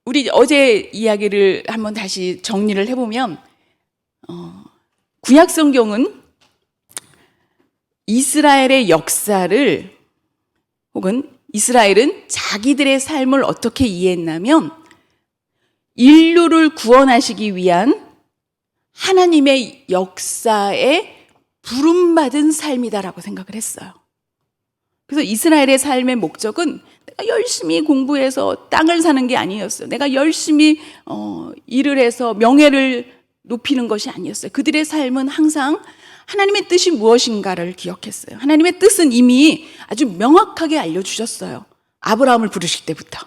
우리 어제 이야기를 한번 다시 정리를 해보면 구약 성경은 이스라엘의 역사를 혹은 이스라엘은 자기들의 삶을 어떻게 이해했냐면 인류를 구원하시기 위한 하나님의 역사에 부름받은 삶이다라고 생각을 했어요. 그래서 이스라엘의 삶의 목적은 내가 열심히 공부해서 땅을 사는 게 아니었어요. 내가 열심히 일을 해서 명예를 높이는 것이 아니었어요. 그들의 삶은 항상 하나님의 뜻이 무엇인가를 기억했어요. 하나님의 뜻은 이미 아주 명확하게 알려주셨어요. 아브라함을 부르실 때부터.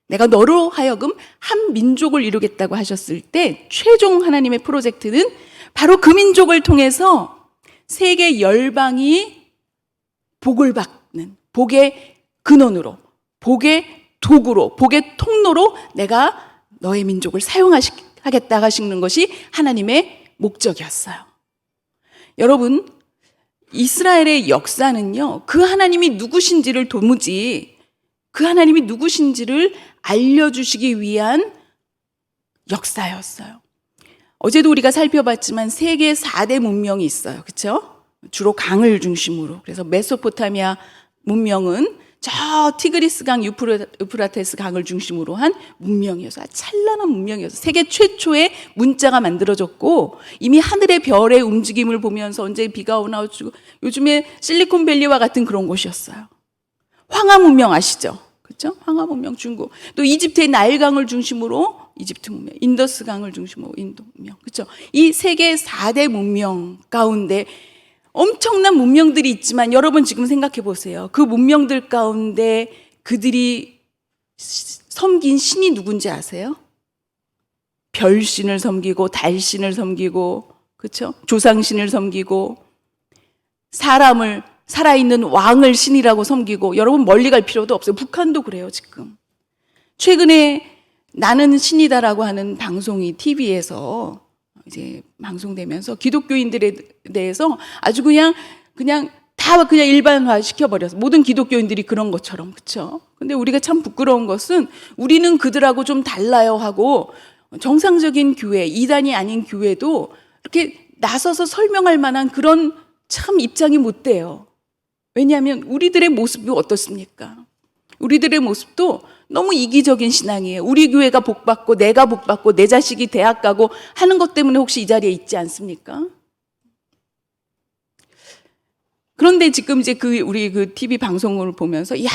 내가 너로 하여금 한 민족을 이루겠다고 하셨을 때 최종 하나님의 프로젝트는 바로 그 민족을 통해서 세계 열방이 복을 받는, 복의 근원으로, 복의 도구로, 복의 통로로 내가 너의 민족을 사용하겠다 하시는 것이 하나님의 목적이었어요. 여러분, 이스라엘의 역사는요, 그 하나님이 누구신지를 도무지 그 하나님이 누구신지를 알려주시기 위한 역사였어요. 어제도 우리가 살펴봤지만 세계 4대 문명이 있어요. 그렇죠? 주로 강을 중심으로. 그래서 메소포타미아 문명은 저 티그리스 강, 유프라테스 강을 중심으로 한 문명이어서 찬란한 문명이어서 세계 최초의 문자가 만들어졌고 이미 하늘의 별의 움직임을 보면서 언제 비가 오나 어쩌고 요즘에 실리콘밸리와 같은 그런 곳이었어요. 황하 문명 아시죠? 그렇죠? 황하 문명 중국. 또 이집트의 나일강을 중심으로 이집트 문명, 인더스 강을 중심으로 인도 문명. 그렇죠? 이 세계 4대 문명 가운데 엄청난 문명들이 있지만 여러분 지금 생각해 보세요. 그 문명들 가운데 그들이 섬긴 신이 누군지 아세요? 별신을 섬기고 달신을 섬기고 그렇죠? 조상신을 섬기고 살아있는 왕을 신이라고 섬기고 여러분 멀리 갈 필요도 없어요. 북한도 그래요 지금. 최근에 나는 신이다라고 하는 방송이 TV에서 이제 방송되면서 기독교인들에 대해서 아주 그냥 다 그냥 일반화 시켜버려서 모든 기독교인들이 그런 것처럼 그렇죠. 근데 우리가 참 부끄러운 것은 우리는 그들하고 좀 달라요 하고 정상적인 교회, 이단이 아닌 교회도 이렇게 나서서 설명할 만한 그런 참 입장이 못 돼요. 왜냐하면 우리들의 모습이 어떻습니까? 우리들의 모습도 너무 이기적인 신앙이에요. 우리 교회가 복받고 내가 복받고 내 자식이 대학 가고 하는 것 때문에 혹시 이 자리에 있지 않습니까? 그런데 지금 이제 우리 TV 방송을 보면서 야,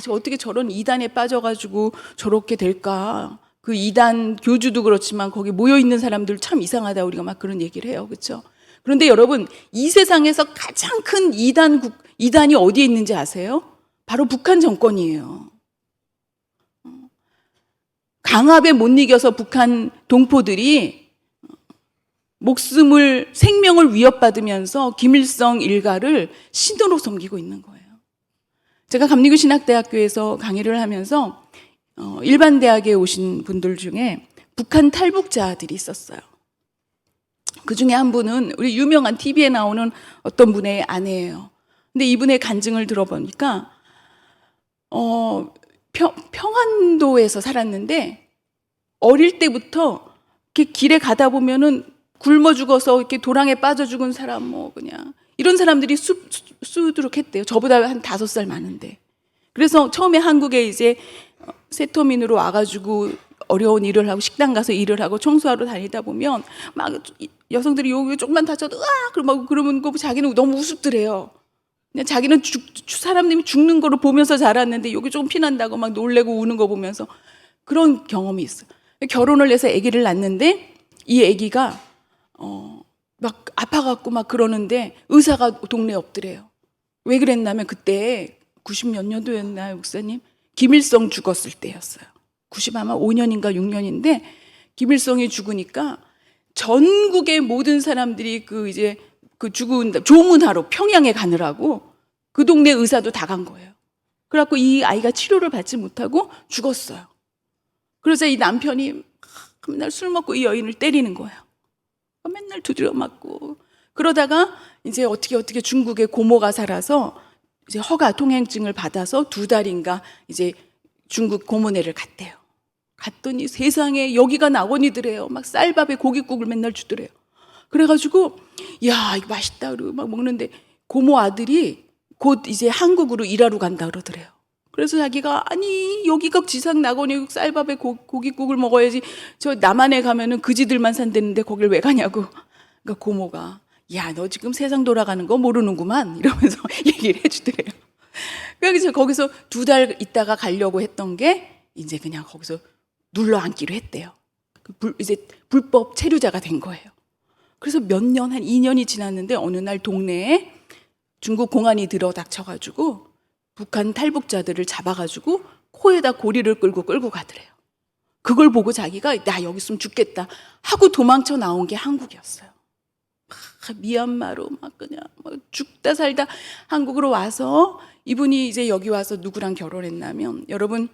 어떻게 저런 이단에 빠져가지고 저렇게 될까? 그 이단 교주도 그렇지만 거기 모여 있는 사람들 참 이상하다 우리가 막 그런 얘기를 해요. 그렇죠? 그런데 여러분 이 세상에서 가장 큰 이단이 어디에 있는지 아세요? 바로 북한 정권이에요. 강압에 못 이겨서 북한 동포들이 생명을 위협받으면서 김일성 일가를 신으로 섬기고 있는 거예요. 제가 감리교 신학대학교에서 강의를 하면서 일반 대학에 오신 분들 중에 북한 탈북자들이 있었어요. 그 중에 한 분은 우리 유명한 TV에 나오는 어떤 분의 아내예요. 근데 이분의 간증을 들어보니까 평안도에서 살았는데 어릴 때부터 이렇게 길에 가다 보면은 굶어 죽어서 이렇게 도랑에 빠져 죽은 사람 그냥 이런 사람들이 수두룩했대요. 저보다 한 5살 많은데. 그래서 처음에 한국에 이제 세터민으로 와가지고 어려운 일을 하고 식당 가서 일을 하고 청소하러 다니다 보면 막 여성들이 여기 조금만 다쳐도 그러면 자기는 너무 우습더래요. 그냥 자기는 사람들이 죽는 거를 보면서 자랐는데 여기 조금 피난다고 막 놀래고 우는 거 보면서 그런 경험이 있어요. 결혼을 해서 아기를 낳는데 이 아기가 막 아파갖고 막 그러는데 의사가 동네에 없더래요. 왜 그랬냐면 그때 90몇 년도였나요, 목사님? 김일성 죽었을 때였어요. 90 아마 5년인가 6년인데 김일성이 죽으니까 전국의 모든 사람들이 죽은 조문하러 평양에 가느라고 그 동네 의사도 다 간 거예요. 그래갖고 이 아이가 치료를 받지 못하고 죽었어요. 그래서 이 남편이 맨날 술 먹고 이 여인을 때리는 거예요. 맨날 두드려 맞고 그러다가 이제 어떻게 중국에 고모가 살아서 이제 허가 통행증을 받아서 2달인가 이제 중국 고모네를 갔대요. 갔더니 세상에 여기가 낙원이더래요. 막 쌀밥에 고깃국을 맨날 주더래요. 그래가지고 야 이거 맛있다 그러고 막 먹는데 고모 아들이 곧 이제 한국으로 일하러 간다 그러더래요. 그래서 자기가 아니 여기가 지상 낙원이고 쌀밥에 고깃국을 먹어야지 저 남한에 가면은 그지들만 산다는데 거길 왜 가냐고. 그러니까 고모가 야 너 지금 세상 돌아가는 거 모르는구만 이러면서 얘기를 해주더래요. 그래서 거기서 2달 있다가 가려고 했던 게 이제 그냥 거기서 눌러 앉기로 했대요. 이제 불법 체류자가 된 거예요. 그래서 몇 년, 한 2년이 지났는데 어느 날 동네에 중국 공안이 들어닥쳐가지고 북한 탈북자들을 잡아가지고 코에다 고리를 끌고 가더래요. 그걸 보고 자기가 나 여기 있으면 죽겠다 하고 도망쳐 나온 게 한국이었어요. 미얀마로 막 그냥 죽다 살다 한국으로 와서 이분이 이제 여기 와서 누구랑 결혼했냐면 여러분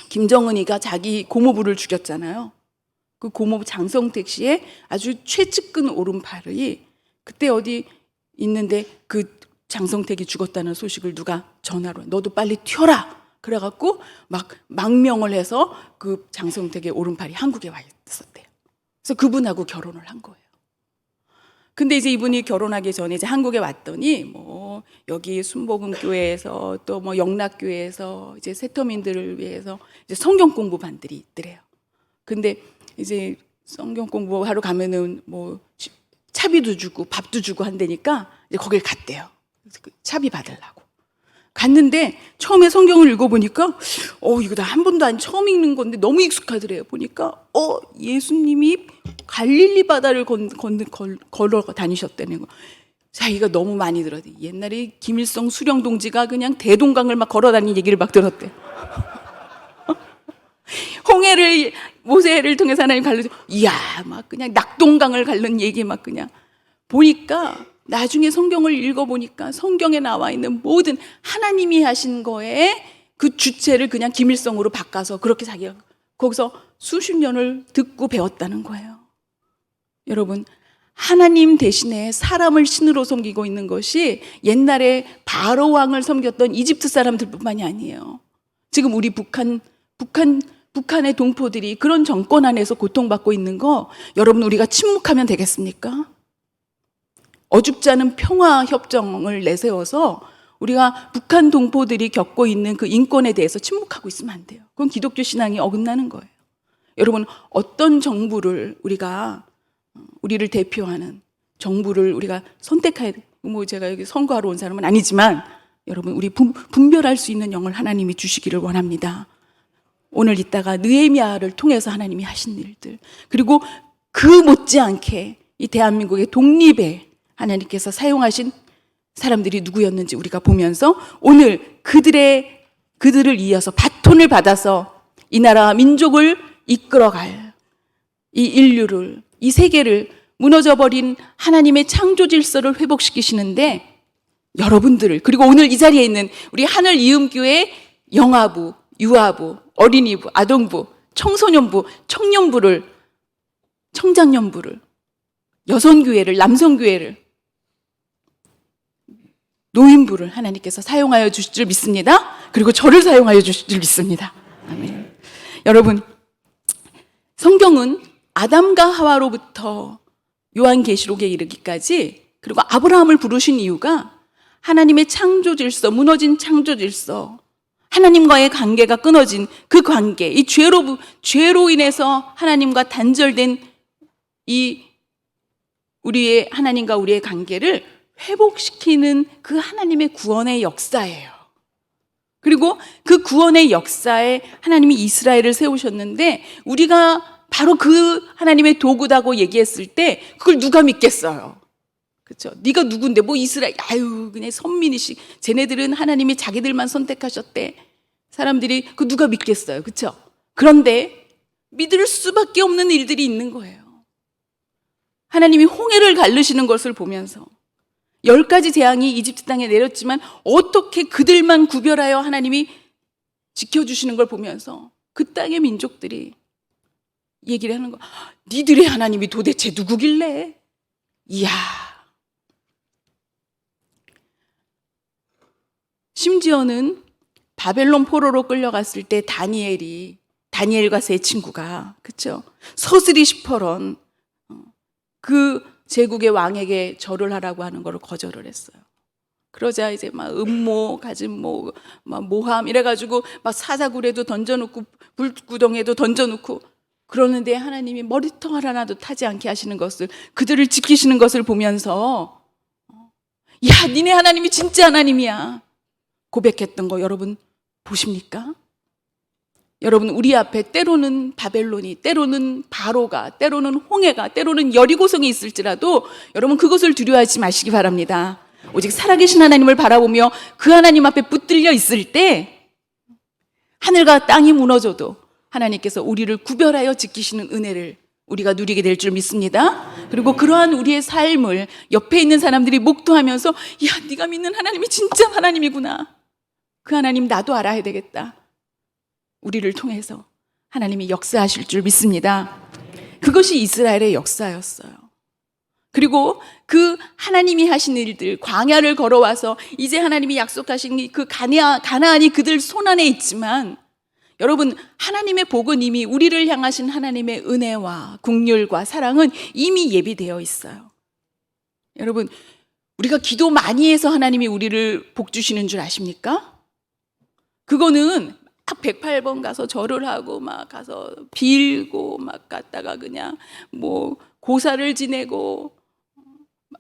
김정은이가 자기 고모부를 죽였잖아요. 그 고모부 장성택 씨의 아주 최측근 오른팔이 그때 어디 있는데 그 장성택이 죽었다는 소식을 누가 전화로 너도 빨리 튀어라 그래갖고 막 망명을 해서 그 장성택의 오른팔이 한국에 와 있었대요. 그래서 그분하고 결혼을 한 거예요. 근데 이제 이분이 결혼하기 전에 이제 한국에 왔더니 뭐 여기 순복음교회에서 또 뭐 영락교회에서 이제 세터민들을 위해서 이제 성경 공부반들이 있더래요. 근데 이제 성경 공부하러 가면은 뭐 차비도 주고 밥도 주고 한다니까 이제 거길 갔대요. 차비 받으려고 갔는데 처음에 성경을 읽어보니까 이거 나 한 번도 안 처음 읽는 건데 너무 익숙하더래요. 보니까 예수님이 갈릴리 바다를 걸어 다니셨다는 거. 자기가 너무 많이 들었대. 옛날에 김일성 수령 동지가 그냥 대동강을 막 걸어 다니는 얘기를 막 들었대. 홍해를 모세를 통해서 하나님 갈르죠. 이야 막 그냥 낙동강을 갈른 얘기 막 그냥 보니까 나중에 성경을 읽어보니까 성경에 나와 있는 모든 하나님이 하신 거에 그 주체를 그냥 김일성으로 바꿔서 그렇게 자기가 거기서 수십 년을 듣고 배웠다는 거예요. 여러분 하나님 대신에 사람을 신으로 섬기고 있는 것이 옛날에 바로 왕을 섬겼던 이집트 사람들뿐만이 아니에요. 지금 우리 북한의 동포들이 그런 정권 안에서 고통받고 있는 거 여러분 우리가 침묵하면 되겠습니까? 어줍지 않은 평화협정을 내세워서 우리가 북한 동포들이 겪고 있는 그 인권에 대해서 침묵하고 있으면 안 돼요. 그건 기독교 신앙이 어긋나는 거예요. 여러분 어떤 정부를 우리를 대표하는 정부를 우리가 선택해야 돼요. 뭐 제가 여기 선거하러 온 사람은 아니지만 여러분 우리 분별할 수 있는 영을 하나님이 주시기를 원합니다. 오늘 이따가 느헤미야를 통해서 하나님이 하신 일들 그리고 그 못지않게 이 대한민국의 독립에 하나님께서 사용하신 사람들이 누구였는지 우리가 보면서 오늘 그들을 이어서 바톤을 받아서 이 나라 민족을 이끌어갈 이 인류를 이 세계를 무너져버린 하나님의 창조 질서를 회복시키시는데 여러분들을 그리고 오늘 이 자리에 있는 우리 하늘 이음교회 영아부, 유아부, 어린이부, 아동부, 청소년부, 청년부를 청장년부를 여성교회를 남성교회를 노인부를 하나님께서 사용하여 주실 줄 믿습니다. 그리고 저를 사용하여 주실 줄 믿습니다. 아멘. 여러분 성경은 아담과 하와로부터 요한계시록에 이르기까지 그리고 아브라함을 부르신 이유가 하나님의 창조 질서, 무너진 창조 질서, 하나님과의 관계가 끊어진 그 관계, 이 죄로 인해서 하나님과 단절된 이 우리의 하나님과 우리의 관계를 회복시키는 그 하나님의 구원의 역사예요. 그리고 그 구원의 역사에 하나님이 이스라엘을 세우셨는데 우리가 바로 그 하나님의 도구다고 얘기했을 때 그걸 누가 믿겠어요? 그렇죠? 네가 누군데 뭐 이스라엘 그냥 선민이시 쟤네들은 하나님이 자기들만 선택하셨대. 사람들이 그 누가 믿겠어요? 그렇죠? 그런데 믿을 수밖에 없는 일들이 있는 거예요. 하나님이 홍해를 가르시는 것을 보면서 10가지 재앙이 이집트 땅에 내렸지만 어떻게 그들만 구별하여 하나님이 지켜주시는 걸 보면서 그 땅의 민족들이 얘기를 하는 거. 니들의 하나님이 도대체 누구길래? 이야. 심지어는 바벨론 포로로 끌려갔을 때 다니엘이 다니엘과 세 친구가, 그쵸? 서슬이 시퍼런 그 제국의 왕에게 절을 하라고 하는 걸 거절을 했어요. 그러자 이제 막 음모, 가진모, 막 모함 이래가지고 막 사자굴에도 던져놓고 불구덩이에도 던져놓고 그러는데 하나님이 머리통 하나도 타지 않게 하시는 것을, 그들을 지키시는 것을 보면서 야, 니네 하나님이 진짜 하나님이야 고백했던 거 여러분 보십니까? 여러분, 우리 앞에 때로는 바벨론이, 때로는 바로가, 때로는 홍해가, 때로는 여리고성이 있을지라도 여러분 그것을 두려워하지 마시기 바랍니다. 오직 살아계신 하나님을 바라보며 그 하나님 앞에 붙들려 있을 때 하늘과 땅이 무너져도 하나님께서 우리를 구별하여 지키시는 은혜를 우리가 누리게 될 줄 믿습니다. 그리고 그러한 우리의 삶을 옆에 있는 사람들이 목도하면서 야, 네가 믿는 하나님이 진짜 하나님이구나, 그 하나님 나도 알아야 되겠다, 우리를 통해서 하나님이 역사하실 줄 믿습니다. 그것이 이스라엘의 역사였어요. 그리고 그 하나님이 하신 일들, 광야를 걸어와서 이제 하나님이 약속하신 그 가나안이 그들 손안에 있지만 여러분, 하나님의 복은 이미 우리를 향하신 하나님의 은혜와 긍휼과 사랑은 이미 예비되어 있어요. 여러분, 우리가 기도 많이 해서 하나님이 우리를 복 주시는 줄 아십니까? 그거는 막 108번 가서 절을 하고 막 가서 빌고 막 갔다가 그냥 뭐 고사를 지내고,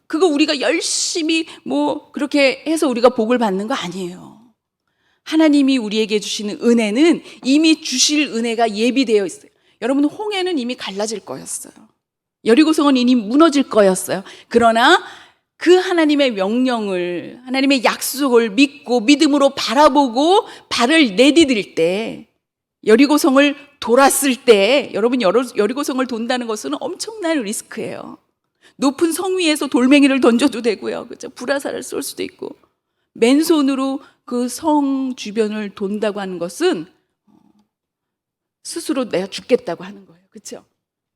그거 우리가 열심히 뭐 그렇게 해서 우리가 복을 받는 거 아니에요. 하나님이 우리에게 주시는 은혜는 이미 주실 은혜가 예비되어 있어요. 여러분, 홍해는 이미 갈라질 거였어요. 여리고성은 이미 무너질 거였어요. 그러나 그 하나님의 명령을, 하나님의 약속을 믿고 믿음으로 바라보고 발을 내디딜 때, 여리고성을 돌았을 때, 여러분, 여리고성을 돈다는 것은 엄청난 리스크예요. 높은 성 위에서 돌멩이를 던져도 되고요, 그렇죠? 불화살을 쏠 수도 있고, 맨손으로 그 성 주변을 돈다고 하는 것은 스스로 내가 죽겠다고 하는 거예요, 그렇죠?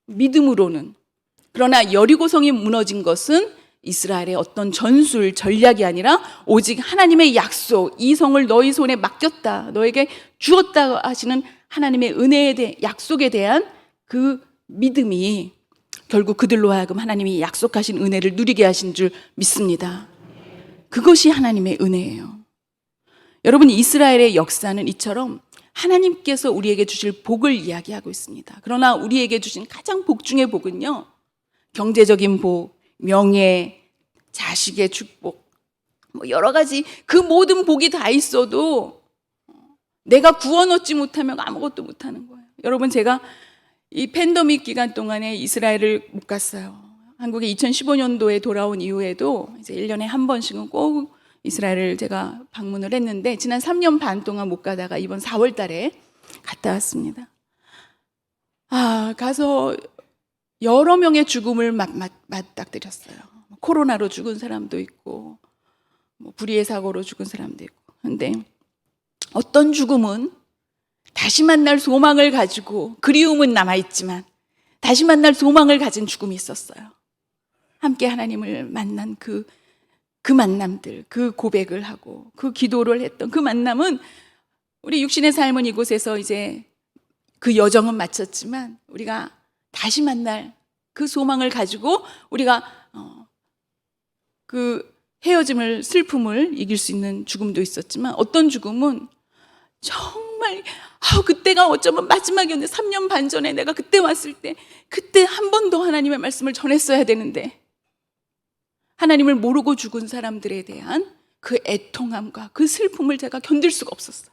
믿음으로는. 그러나 여리고성이 무너진 것은 이스라엘의 어떤 전술, 전략이 아니라 오직 하나님의 약속, 이 성을 너희 손에 맡겼다, 너에게 주었다 하시는 하나님의 은혜에 대해, 약속에 대한 그 믿음이 결국 그들로 하여금 하나님이 약속하신 은혜를 누리게 하신 줄 믿습니다. 그것이 하나님의 은혜예요. 여러분, 이스라엘의 역사는 이처럼 하나님께서 우리에게 주실 복을 이야기하고 있습니다. 그러나 우리에게 주신 가장 복 중의 복은요, 경제적인 복, 명예, 자식의 축복, 뭐 여러 가지 그 모든 복이 다 있어도 내가 구원 얻지 못하면 아무것도 못하는 거예요. 여러분, 제가 이 팬데믹 기간 동안에 이스라엘을 못 갔어요. 한국에 2015년도에 돌아온 이후에도 이제 1년에 한 번씩은 꼭 이스라엘을 제가 방문을 했는데, 지난 3년 반 동안 못 가다가 이번 4월 달에 갔다 왔습니다. 가서 여러 명의 죽음을 맞닥뜨렸어요. 코로나로 죽은 사람도 있고, 뭐 불의의 사고로 죽은 사람도 있고. 근데 어떤 죽음은 다시 만날 소망을 가지고, 그리움은 남아있지만 다시 만날 소망을 가진 죽음이 있었어요. 함께 하나님을 만난 그 만남들, 그 고백을 하고 그 기도를 했던 그 만남은, 우리 육신의 삶은 이곳에서 이제 그 여정은 마쳤지만 우리가 다시 만날 그 소망을 가지고 우리가 그 헤어짐을, 슬픔을 이길 수 있는 죽음도 있었지만, 어떤 죽음은 정말 그때가 어쩌면 마지막이었는데, 3년 반 전에 내가 그때 왔을 때 그때 한 번 더 하나님의 말씀을 전했어야 되는데, 하나님을 모르고 죽은 사람들에 대한 그 애통함과 그 슬픔을 제가 견딜 수가 없었어요.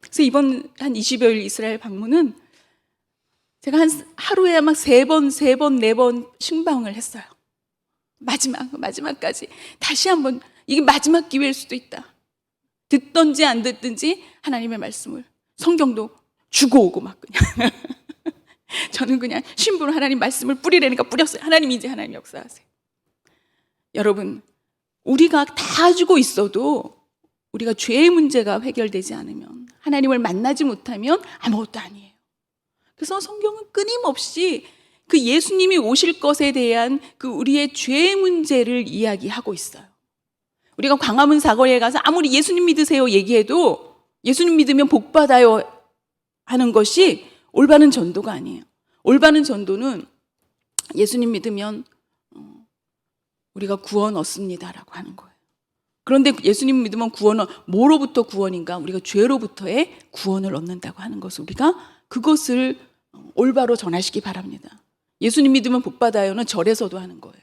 그래서 이번 한 20여일 이스라엘 방문은 제가 한 하루에 막 3번, 4번 신방을 했어요. 마지막까지 다시 한번, 이게 마지막 기회일 수도 있다. 듣든지 안 듣든지 하나님의 말씀을, 성경도 주고 오고 막 그냥 저는 그냥 신부로 하나님 말씀을 뿌리라니까 뿌렸어요. 하나님, 이제 하나님 역사하세요. 여러분, 우리가 다 가지고 있어도 우리가 죄의 문제가 해결되지 않으면, 하나님을 만나지 못하면 아무것도 아니에요. 그래서 성경은 끊임없이 그 예수님이 오실 것에 대한 그 우리의 죄의 문제를 이야기하고 있어요. 우리가 광화문 사거리에 가서 아무리 예수님 믿으세요 얘기해도, 예수님 믿으면 복 받아요 하는 것이 올바른 전도가 아니에요. 올바른 전도는 예수님 믿으면 우리가 구원 얻습니다라고 하는 거예요. 그런데 예수님 믿으면 구원은 뭐로부터 구원인가? 우리가 죄로부터의 구원을 얻는다고 하는 것을 우리가 그것을 올바로 전하시기 바랍니다. 예수님 믿으면 복 받아요는 절에서도 하는 거예요.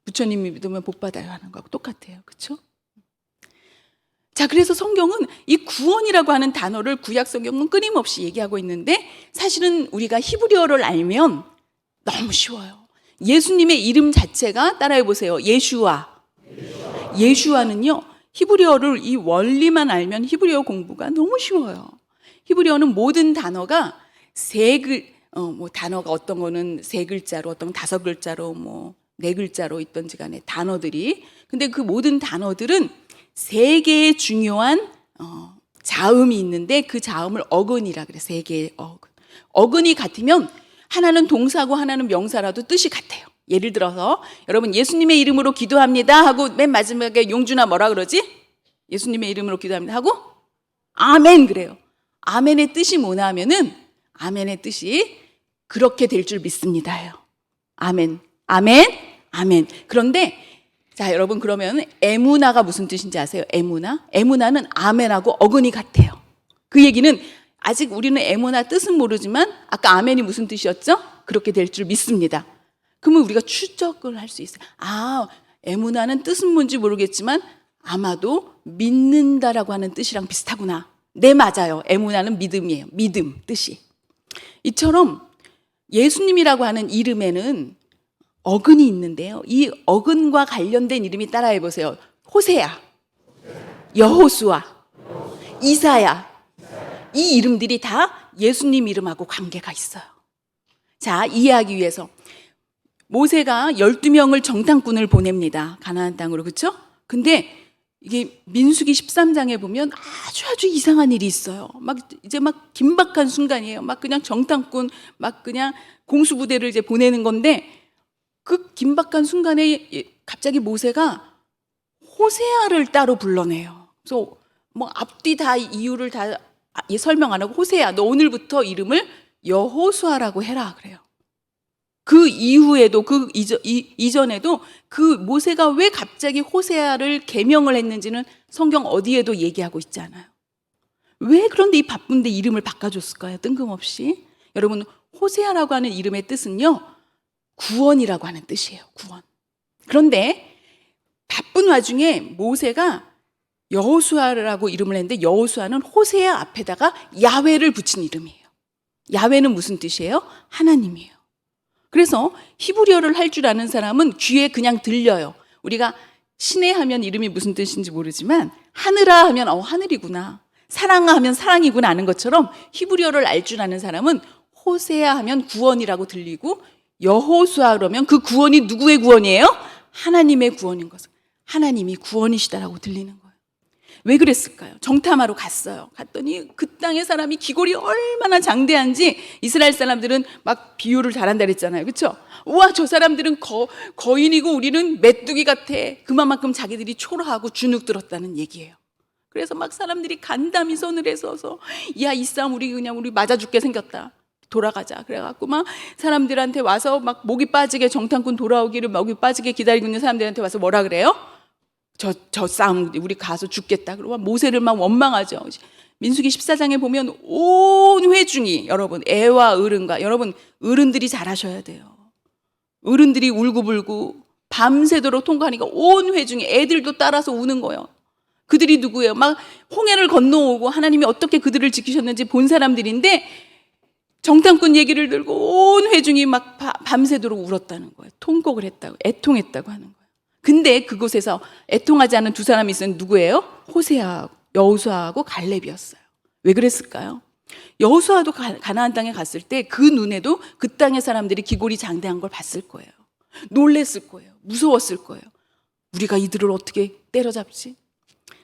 부처님 믿으면 복 받아요 하는 거하고 똑같아요. 그렇죠? 자, 그래서 성경은 이 구원이라고 하는 단어를 구약 성경은 끊임없이 얘기하고 있는데 사실은 우리가 히브리어를 알면 너무 쉬워요. 예수님의 이름 자체가 따라해 보세요. 예슈아. 예슈아는요, 히브리어를 이 원리만 알면 히브리어 공부가 너무 쉬워요. 히브리어는 모든 단어가 단어가 어떤 거는 3글자로, 어떤 건 5글자로, 4글자로 있던지 간에 단어들이. 근데 그 모든 단어들은 3개의 중요한 자음이 있는데 그 자음을 어근이라 그래요. 3개의 어근. 어근이 같으면 하나는 동사고 하나는 명사라도 뜻이 같아요. 예를 들어서 여러분 예수님의 이름으로 기도합니다 하고 맨 마지막에 용준아 뭐라 그러지? 예수님의 이름으로 기도합니다 하고 아멘 그래요. 아멘의 뜻이 뭐냐 하면은 아멘의 뜻이 그렇게 될 줄 믿습니다요. 아멘. 아멘. 아멘. 그런데 자, 여러분 그러면 에무나가 무슨 뜻인지 아세요? 에무나? 에무나는 아멘하고 어근이 같아요. 그 얘기는 아직 우리는 에무나 뜻은 모르지만 아까 아멘이 무슨 뜻이었죠? 그렇게 될 줄 믿습니다. 그러면 우리가 추적을 할 수 있어요. 아, 에무나는 뜻은 뭔지 모르겠지만 아마도 믿는다라고 하는 뜻이랑 비슷하구나. 네, 맞아요. 에무나는 믿음이에요. 믿음 뜻이. 이처럼 예수님이라고 하는 이름에는 어근이 있는데요. 이 어근과 관련된 이름이 따라해 보세요. 호세야, 여호수아, 이사야. 이 이름들이 다 예수님 이름하고 관계가 있어요. 자, 이해하기 위해서 모세가 12명을 정탐꾼을 보냅니다. 가나안 땅으로. 그렇죠? 근데 이게 민수기 13장에 보면 아주 이상한 일이 있어요. 이제 긴박한 순간이에요. 그냥 정탐꾼 그냥 공수부대를 이제 보내는 건데 그 긴박한 순간에 갑자기 모세가 호세아를 따로 불러내요. 그래서 앞뒤 다 이유를 다 설명 안 하고 호세아 너 오늘부터 이름을 여호수아라고 해라 그래요. 그 이후에도 그 이전에도 그 모세가 왜 갑자기 호세아를 계명을 했는지는 성경 어디에도 얘기하고 있지 않아요. 왜 그런데 이 바쁜데 이름을 바꿔줬을까요? 뜬금없이. 여러분 호세아라고 하는 이름의 뜻은요 구원이라고 하는 뜻이에요. 구원. 그런데 바쁜 와중에 모세가 여호수아라고 이름을 했는데 여호수아는 호세아 앞에다가 야훼를 붙인 이름이에요. 야훼는 무슨 뜻이에요? 하나님이에요. 그래서 히브리어를 할 줄 아는 사람은 귀에 그냥 들려요. 우리가 신의 하면 이름이 무슨 뜻인지 모르지만 하늘아 하면 하늘이구나. 사랑아 하면 사랑이구나 아는 것처럼 히브리어를 알 줄 아는 사람은 호세아 하면 구원이라고 들리고 여호수아 그러면 그 구원이 누구의 구원이에요? 하나님의 구원인 것을. 하나님이 구원이시다라고 들리는 거예요. 왜 그랬을까요? 정탐하러 갔어요. 갔더니 그 땅의 사람이 기골이 얼마나 장대한지 이스라엘 사람들은 비유를 잘한다 그랬잖아요. 그렇죠? 우와 저 사람들은 거인이고 우리는 메뚜기 같아. 그만큼 자기들이 초라하고 주눅 들었다는 얘기예요. 그래서 사람들이 간담이 손을 서서 야 이 싸움 우리 맞아 죽게 생겼다. 돌아가자. 그래갖고 사람들한테 와서 목이 빠지게 정탐꾼 돌아오기를 목이 빠지게 기다리고 있는 사람들한테 와서 뭐라 그래요? 저 싸움 우리 가서 죽겠다. 그러고 모세를 원망하죠. 민수기 14장에 보면 온 회중이 여러분 애와 어른과 여러분 어른들이 잘하셔야 돼요. 어른들이 울고불고 밤새도록 통과하니까 온 회중이 애들도 따라서 우는 거예요. 그들이 누구예요? 홍해를 건너오고 하나님이 어떻게 그들을 지키셨는지 본 사람들인데 정탐꾼 얘기를 들고 온 회중이 밤새도록 울었다는 거예요. 통곡을 했다고, 애통했다고 하는 거예요. 근데 그곳에서 애통하지 않은 두 사람이 있었는데 누구예요? 호세아, 여호수아하고 갈렙이었어요. 왜 그랬을까요? 여호수아도 가나안 땅에 갔을 때 그 눈에도 그 땅의 사람들이 기골이 장대한 걸 봤을 거예요. 놀랬을 거예요. 무서웠을 거예요. 우리가 이들을 어떻게 때려잡지?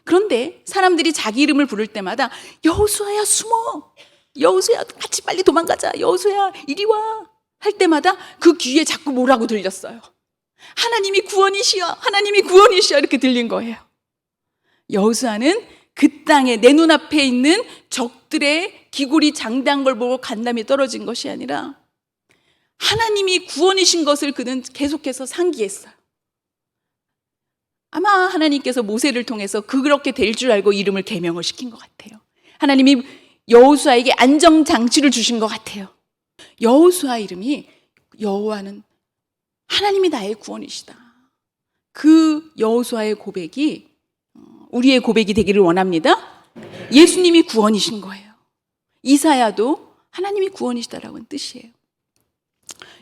그런데 사람들이 자기 이름을 부를 때마다 여호수아야 숨어! 여호수아야 같이 빨리 도망가자! 여호수아야 이리 와! 할 때마다 그 귀에 자꾸 뭐라고 들렸어요? 하나님이 구원이시여, 하나님이 구원이시여 이렇게 들린 거예요. 여호수아는 그 땅에 내 눈앞에 있는 적들의 기골이 장대한 걸 보고 간담이 떨어진 것이 아니라 하나님이 구원이신 것을 그는 계속해서 상기했어요. 아마 하나님께서 모세를 통해서 그렇게 될 줄 알고 이름을 계명을 시킨 것 같아요. 하나님이 여호수아에게 안정장치를 주신 것 같아요. 여호수아 이름이 여호와는 하나님이 나의 구원이시다. 그 여호수아의 고백이 우리의 고백이 되기를 원합니다. 예수님이 구원이신 거예요. 이사야도 하나님이 구원이시다라는 뜻이에요.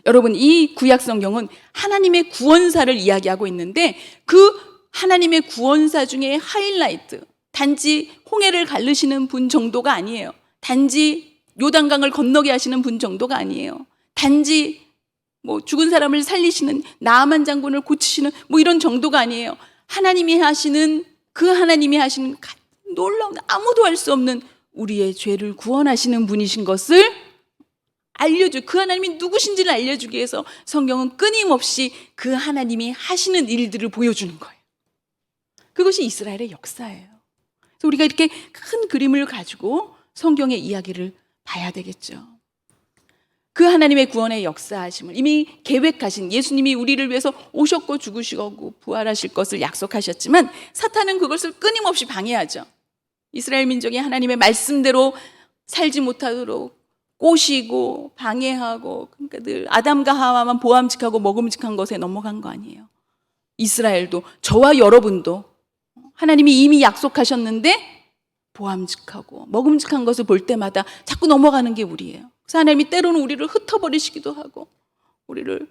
여러분, 이 구약 성경은 하나님의 구원사를 이야기하고 있는데 그 하나님의 구원사 중에 하이라이트, 단지 홍해를 가르시는 분 정도가 아니에요. 단지 요단강을 건너게 하시는 분 정도가 아니에요. 단지 죽은 사람을 살리시는 나아만 장군을 고치시는 이런 정도가 아니에요. 하나님이 하시는 놀라운, 아무도 할 수 없는 우리의 죄를 구원하시는 분이신 것을 그 하나님이 누구신지를 알려주기 위해서 성경은 끊임없이 그 하나님이 하시는 일들을 보여주는 거예요. 그것이 이스라엘의 역사예요. 그래서 우리가 이렇게 큰 그림을 가지고 성경의 이야기를 봐야 되겠죠. 그 하나님의 구원의 역사하심을 이미 계획하신, 예수님이 우리를 위해서 오셨고 죽으시고 부활하실 것을 약속하셨지만 사탄은 그것을 끊임없이 방해하죠. 이스라엘 민족이 하나님의 말씀대로 살지 못하도록 꼬시고 방해하고, 그러니까 늘 아담과 하와만 보암직하고 먹음직한 것에 넘어간 거 아니에요. 이스라엘도, 저와 여러분도 하나님이 이미 약속하셨는데 보암직하고 먹음직한 것을 볼 때마다 자꾸 넘어가는 게 우리예요. 그래서 하나님이 때로는 우리를 흩어버리시기도 하고 우리를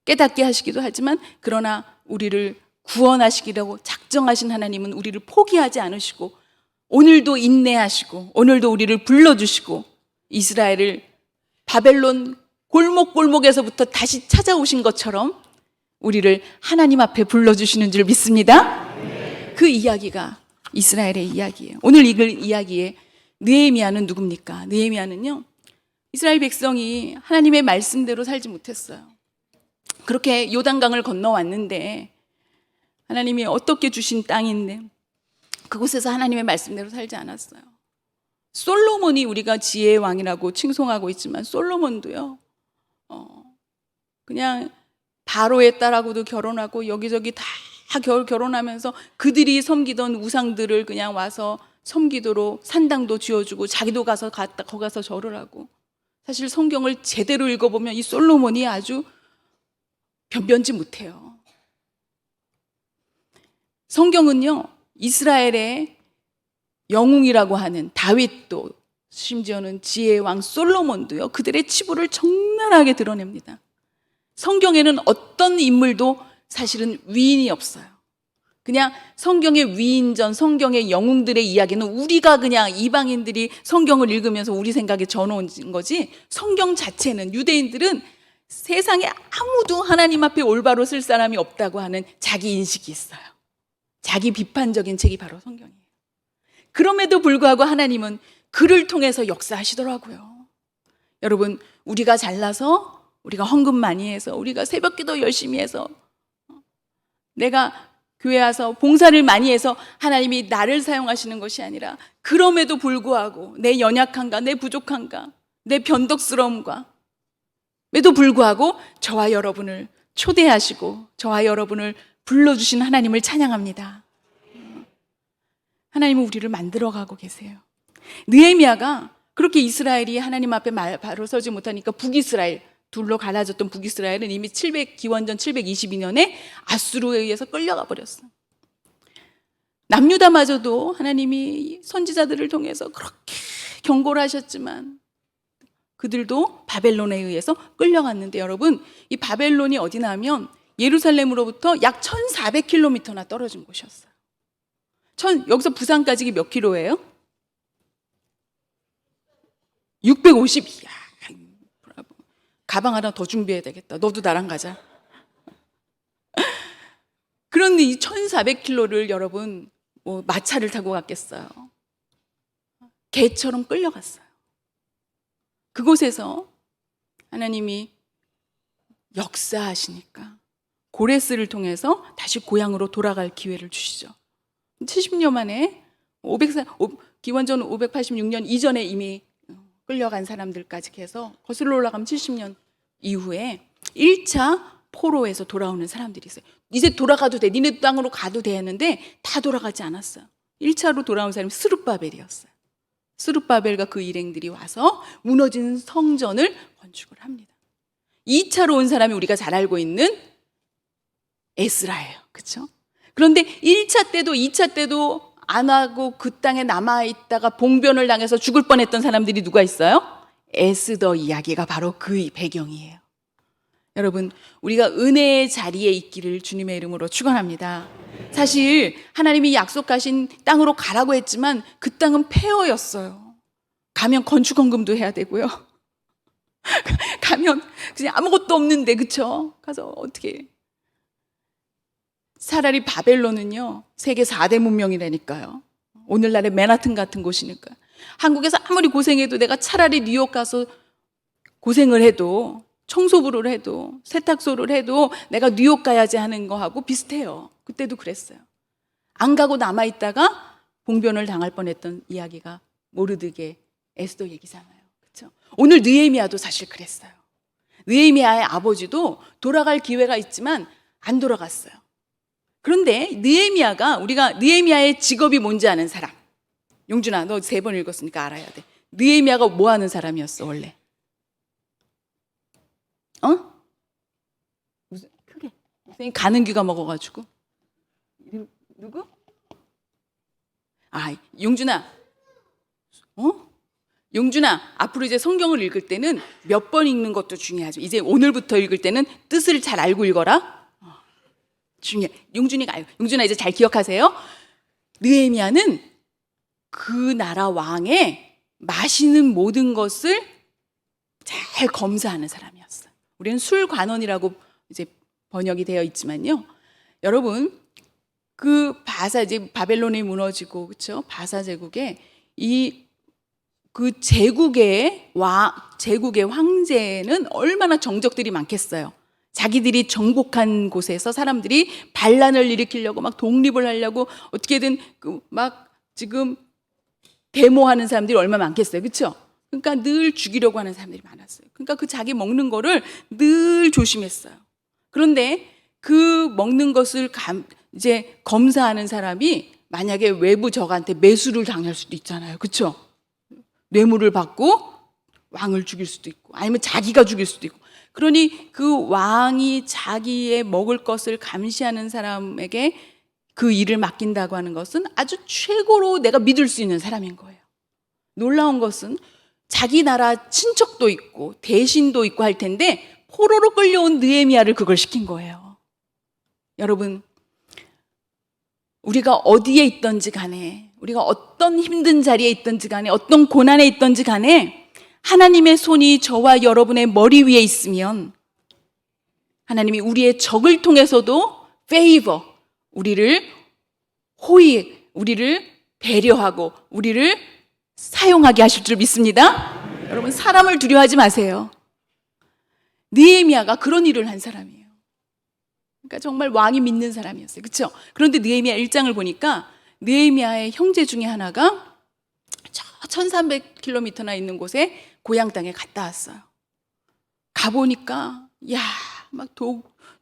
깨닫게 하시기도 하지만, 그러나 우리를 구원하시기라고 작정하신 하나님은 우리를 포기하지 않으시고 오늘도 인내하시고 오늘도 우리를 불러주시고 이스라엘을 바벨론 골목골목에서부터 다시 찾아오신 것처럼 우리를 하나님 앞에 불러주시는 줄 믿습니다. 그 이야기가 이스라엘의 이야기예요. 오늘 읽을 이야기의 느헤미야는 누굽니까? 느헤미야는요, 이스라엘 백성이 하나님의 말씀대로 살지 못했어요. 그렇게 요단강을 건너왔는데 하나님이 어떻게 주신 땅인데 그곳에서 하나님의 말씀대로 살지 않았어요. 솔로몬이 우리가 지혜의 왕이라고 칭송하고 있지만 솔로몬도요, 그냥 바로의 딸하고도 결혼하고 여기저기 다 결혼하면서 그들이 섬기던 우상들을 그냥 와서 섬기도록 산당도 지어주고 자기도 거기 가서 절을 하고, 사실 성경을 제대로 읽어보면 이 솔로몬이 아주 변변치 못해요. 성경은요, 이스라엘의 영웅이라고 하는 다윗도, 심지어는 지혜의 왕 솔로몬도요, 그들의 치부를 적나라하게 드러냅니다. 성경에는 어떤 인물도 사실은 위인이 없어요. 그냥 성경의 위인전, 성경의 영웅들의 이야기는 우리가 그냥 이방인들이 성경을 읽으면서 우리 생각에 전해온 거지, 성경 자체는, 유대인들은 세상에 아무도 하나님 앞에 올바로 쓸 사람이 없다고 하는 자기 인식이 있어요. 자기 비판적인 책이 바로 성경이에요. 그럼에도 불구하고 하나님은 그를 통해서 역사하시더라고요. 여러분, 우리가 잘나서, 우리가 헌금 많이 해서, 우리가 새벽기도 열심히 해서, 내가 교회 와서 봉사를 많이 해서 하나님이 나를 사용하시는 것이 아니라, 그럼에도 불구하고 내 연약함과 내 부족함과 내 변덕스러움과 에도 불구하고 저와 여러분을 초대하시고 저와 여러분을 불러주신 하나님을 찬양합니다. 하나님은 우리를 만들어가고 계세요. 느헤미야가 그렇게 이스라엘이 하나님 앞에 바로 서지 못하니까 북이스라엘, 둘로 갈라졌던 북이스라엘은 이미 기원전 722년에 아수르에 의해서 끌려가 버렸어. 남유다마저도 하나님이 선지자들을 통해서 그렇게 경고를 하셨지만 그들도 바벨론에 의해서 끌려갔는데, 여러분, 이 바벨론이 어디나 하면 예루살렘으로부터 약 1400km나 떨어진 곳이었어요. 여기서 부산까지 몇 킬로예요? 650. 이야, 브라보. 가방 하나 더 준비해야 되겠다. 너도 나랑 가자. 그런데 이 1400km를 여러분 마차를 타고 갔겠어요? 개처럼 끌려갔어요. 그곳에서 하나님이 역사하시니까 고레스를 통해서 다시 고향으로 돌아갈 기회를 주시죠. 70년 만에 기원전 586년 이전에 이미 끌려간 사람들까지 해서 거슬러 올라가면 70년 이후에 1차 포로에서 돌아오는 사람들이 있어요. 이제 돌아가도 돼. 니네 땅으로 가도 돼 했는데 다 돌아가지 않았어요. 1차로 돌아온 사람이 스룹바벨이었어요. 스룹바벨과 그 일행들이 와서 무너진 성전을 건축을 합니다. 2차로 온 사람이 우리가 잘 알고 있는 에스라예요. 그렇죠? 그런데 1차 때도 2차 때도 안 하고 그 땅에 남아있다가 봉변을 당해서 죽을 뻔했던 사람들이 누가 있어요? 에스더 이야기가 바로 그 배경이에요. 여러분, 우리가 은혜의 자리에 있기를 주님의 이름으로 축원합니다. 사실 하나님이 약속하신 땅으로 가라고 했지만 그 땅은 폐허였어요. 가면 건축헌금도 해야 되고요. 가면 그냥 아무것도 없는데, 그쵸? 가서 어떻게. 차라리 바벨론은요, 세계 4대 문명이라니까요. 오늘날의 맨하튼 같은 곳이니까. 한국에서 아무리 고생해도 내가 차라리 뉴욕 가서 고생을 해도, 청소부를 해도, 세탁소를 해도 내가 뉴욕 가야지 하는 거하고 비슷해요. 그때도 그랬어요. 안 가고 남아있다가 봉변을 당할 뻔했던 이야기가 모르드게 에스더 얘기잖아요. 그렇죠? 오늘 느헤미야도 사실 그랬어요. 느헤미야의 아버지도 돌아갈 기회가 있지만 안 돌아갔어요. 그런데 느헤미야가, 우리가 느헤미야의 직업이 뭔지 아는 사람, 용준아 너 3번 읽었으니까 알아야 돼. 느헤미야가 뭐 하는 사람이었어 원래? 무슨 크게 선생님 가는 귀가 먹어가지고. 누구? 용준아, 용준아, 앞으로 이제 성경을 읽을 때는 몇 번 읽는 것도 중요하죠. 이제 오늘부터 읽을 때는 뜻을 잘 알고 읽어라. 중요해. 용준이가 알고. 용준아 이제 잘 기억하세요. 느헤미야는 그 나라 왕의 마시는 모든 것을 잘 검사하는 사람이었어요. 우리는 술관원이라고 이제 번역이 되어 있지만요. 여러분, 그 바사, 이제 바벨론이 무너지고, 그렇죠? 바사 제국에 그 제국의 황제는 얼마나 정적들이 많겠어요. 자기들이 정복한 곳에서 사람들이 반란을 일으키려고 막 독립을 하려고 어떻게든 막 지금 데모하는 사람들이 얼마나 많겠어요. 그렇죠? 그러니까 늘 죽이려고 하는 사람들이 많았어요. 그러니까 그 자기 먹는 거를 늘 조심했어요. 그런데 그 먹는 것을 이제 검사하는 사람이 만약에 외부 적한테 매수를 당할 수도 있잖아요. 그렇죠? 뇌물을 받고 왕을 죽일 수도 있고 아니면 자기가 죽일 수도 있고. 그러니 그 왕이 자기의 먹을 것을 감시하는 사람에게 그 일을 맡긴다고 하는 것은 아주 최고로 내가 믿을 수 있는 사람인 거예요. 놀라운 것은 자기 나라 친척도 있고 대신도 있고 할 텐데 포로로 끌려온 느헤미야를 그걸 시킨 거예요. 여러분, 우리가 어디에 있든지 간에, 우리가 어떤 힘든 자리에 있든지 간에, 어떤 고난에 있든지 간에 하나님의 손이 저와 여러분의 머리 위에 있으면 하나님이 우리의 적을 통해서도 favor, 우리를 우리를 배려하고 우리를 사용하게 하실 줄 믿습니다. 여러분, 사람을 두려워하지 마세요. 느헤미야가 그런 일을 한 사람이에요. 그러니까 정말 왕이 믿는 사람이었어요. 그렇죠? 그런데 느헤미야 1장을 보니까 느헤미야의 형제 중에 하나가 저 1300km나 있는 곳에 고향 땅에 갔다 왔어요. 가보니까 막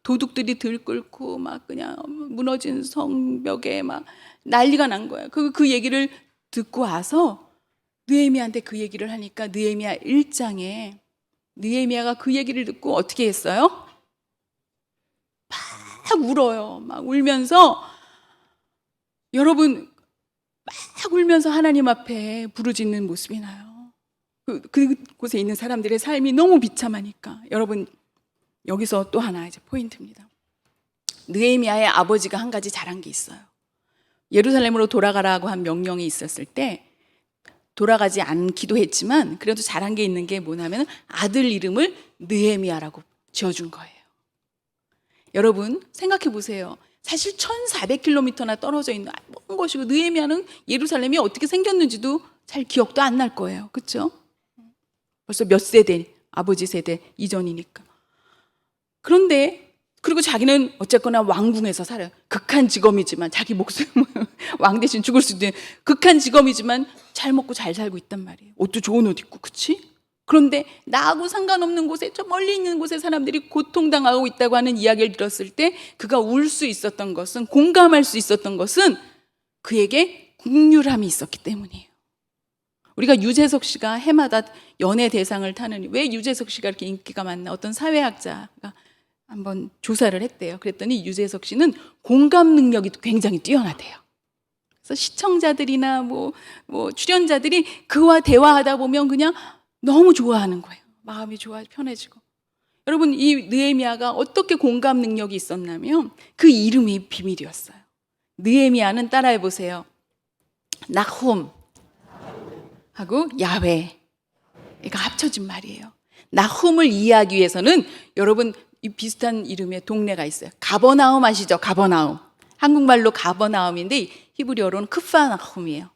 도둑들이 들끓고 막 그냥 무너진 성벽에 막 난리가 난 거예요. 그 얘기를 듣고 와서 느헤미야한테 그 얘기를 하니까 느헤미야 1장에 느헤미야가 그 얘기를 듣고 어떻게 했어요? 막 울어요. 막 울면서, 여러분, 막 울면서 하나님 앞에 부르짖는 모습이 나요. 그곳에 있는 사람들의 삶이 너무 비참하니까. 여러분, 여기서 또 하나 이제 포인트입니다. 느헤미야의 아버지가 한 가지 잘한 게 있어요. 예루살렘으로 돌아가라고 한 명령이 있었을 때 돌아가지 않기도 했지만 그래도 잘한 게 있는 게 뭐냐면 아들 이름을 느헤미야라고 지어준 거예요. 여러분 생각해 보세요. 사실 1400km나 떨어져 있는 먼 곳이고 느헤미야는 예루살렘이 어떻게 생겼는지도 잘 기억도 안 날 거예요. 그렇죠? 벌써 몇 세대, 아버지 세대 이전이니까. 그런데 그리고 자기는 어쨌거나 왕궁에서 살아요. 극한 직업이지만, 자기 목숨은 왕 대신 죽을 수도 있는 극한 직업이지만 잘 먹고 잘 살고 있단 말이에요. 옷도 좋은 옷 입고, 그치? 그런데 나하고 상관없는 곳에, 저 멀리 있는 곳에 사람들이 고통당하고 있다고 하는 이야기를 들었을 때 그가 울 수 있었던 것은, 공감할 수 있었던 것은 그에게 국률함이 있었기 때문이에요. 우리가 유재석 씨가 해마다 연예 대상을 타는, 왜 유재석 씨가 이렇게 인기가 많나? 어떤 사회학자가 한번 조사를 했대요. 그랬더니 유재석 씨는 공감 능력이 굉장히 뛰어나대요. 그래서 시청자들이나 뭐 출연자들이 그와 대화하다 보면 그냥 너무 좋아하는 거예요. 마음이 좋아, 편해지고. 여러분, 이 느헤미야가 어떻게 공감 능력이 있었냐면 그 이름이 비밀이었어요. 느헤미야는 따라해 보세요. 나훔 하고 야훼, 그러니까 합쳐진 말이에요. 나훔을 이해하기 위해서는 여러분, 이 비슷한 이름의 동네가 있어요. 가버나움 아시죠? 가버나움. 한국말로 가버나움인데 히브리어로는 크파나훔이에요.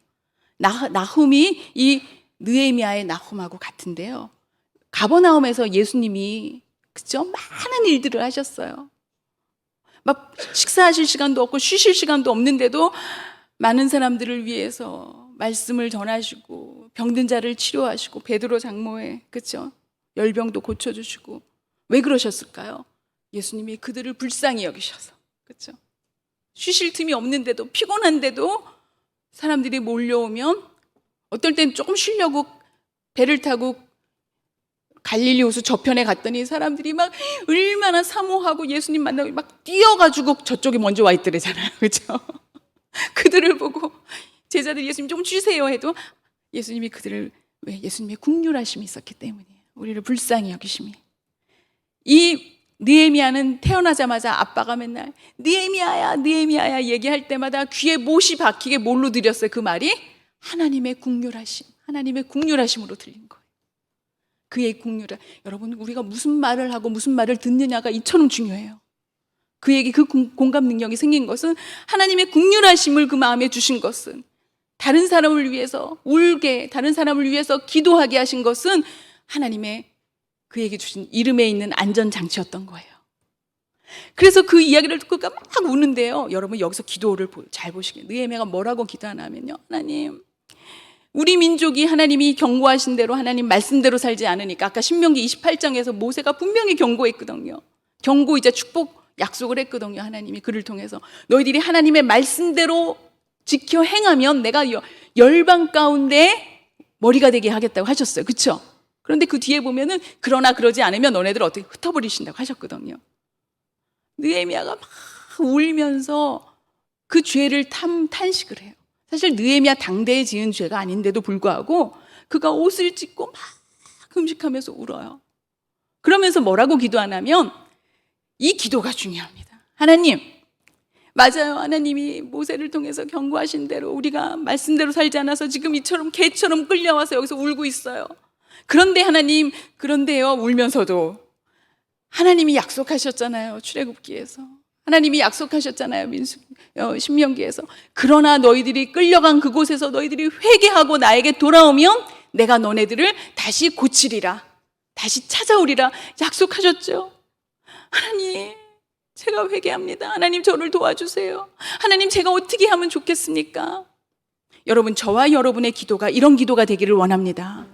나훔이 이 느헤미야의 나훔하고 같은데요. 가버나움에서 예수님이, 그죠? 많은 일들을 하셨어요. 막 식사하실 시간도 없고 쉬실 시간도 없는데도 많은 사람들을 위해서 말씀을 전하시고 병든 자를 치료하시고 베드로 장모의, 그죠? 열병도 고쳐주시고. 왜 그러셨을까요? 예수님이 그들을 불쌍히 여기셔서, 그죠? 쉬실 틈이 없는데도, 피곤한데도 사람들이 몰려오면 어떨 땐 조금 쉬려고 배를 타고 갈릴리 호수 저편에 갔더니 사람들이 막 얼마나 사모하고 예수님 만나고 막 뛰어가지고 저쪽에 먼저 와 있더래잖아요. 그렇죠? 그들을 보고 제자들이 예수님 좀 쉬세요 해도 예수님이 그들을, 왜? 예수님의 국률하심이 있었기 때문이에요. 우리를 불쌍히 여기심이. 이 느헤미야는 태어나자마자 아빠가 맨날 느헤미야야 느헤미야야 얘기할 때마다 귀에 못이 박히게 뭘로 들렸어요? 그 말이 하나님의 국률하심, 하나님의 국률하심으로 들린 거예요. 그의 국률하. 여러분, 우리가 무슨 말을 하고 무슨 말을 듣느냐가 이처럼 중요해요. 그에게 그 공감 능력이 생긴 것은, 하나님의 국률하심을 그 마음에 주신 것은, 다른 사람을 위해서 울게, 다른 사람을 위해서 기도하게 하신 것은 하나님의 그에게 주신 이름에 있는 안전장치였던 거예요. 그래서 그 이야기를 듣고 막 우는데요. 여러분, 여기서 기도를 잘 보시게. 느헤미야가 뭐라고 기도하냐면요. 하나님, 우리 민족이 하나님이 경고하신 대로 하나님 말씀대로 살지 않으니까, 아까 신명기 28장에서 모세가 분명히 경고했거든요. 경고이자 축복 약속을 했거든요. 하나님이 그를 통해서 너희들이 하나님의 말씀대로 지켜 행하면 내가 열방 가운데 머리가 되게 하겠다고 하셨어요. 그렇죠? 그런데 그 뒤에 보면은 그러나 그러지 않으면 너네들 어떻게 흩어버리신다고 하셨거든요. 느헤미야가 막 울면서 그 죄를 탄식을 해요. 사실 느헤미야 당대에 지은 죄가 아닌데도 불구하고 그가 옷을 찢고 막 금식하면서 울어요. 그러면서 뭐라고 기도하냐면 이 기도가 중요합니다. 하나님, 맞아요. 하나님이 모세를 통해서 경고하신 대로 우리가 말씀대로 살지 않아서 지금 이처럼 개처럼 끌려와서 여기서 울고 있어요. 그런데 하나님, 그런데요, 울면서도 하나님이 약속하셨잖아요. 출애굽기에서. 하나님이 약속하셨잖아요. 신명기에서. 그러나 너희들이 끌려간 그곳에서 너희들이 회개하고 나에게 돌아오면 내가 너네들을 다시 고치리라, 다시 찾아오리라 약속하셨죠. 하나님, 제가 회개합니다. 하나님, 저를 도와주세요. 하나님, 제가 어떻게 하면 좋겠습니까? 여러분, 저와 여러분의 기도가 이런 기도가 되기를 원합니다.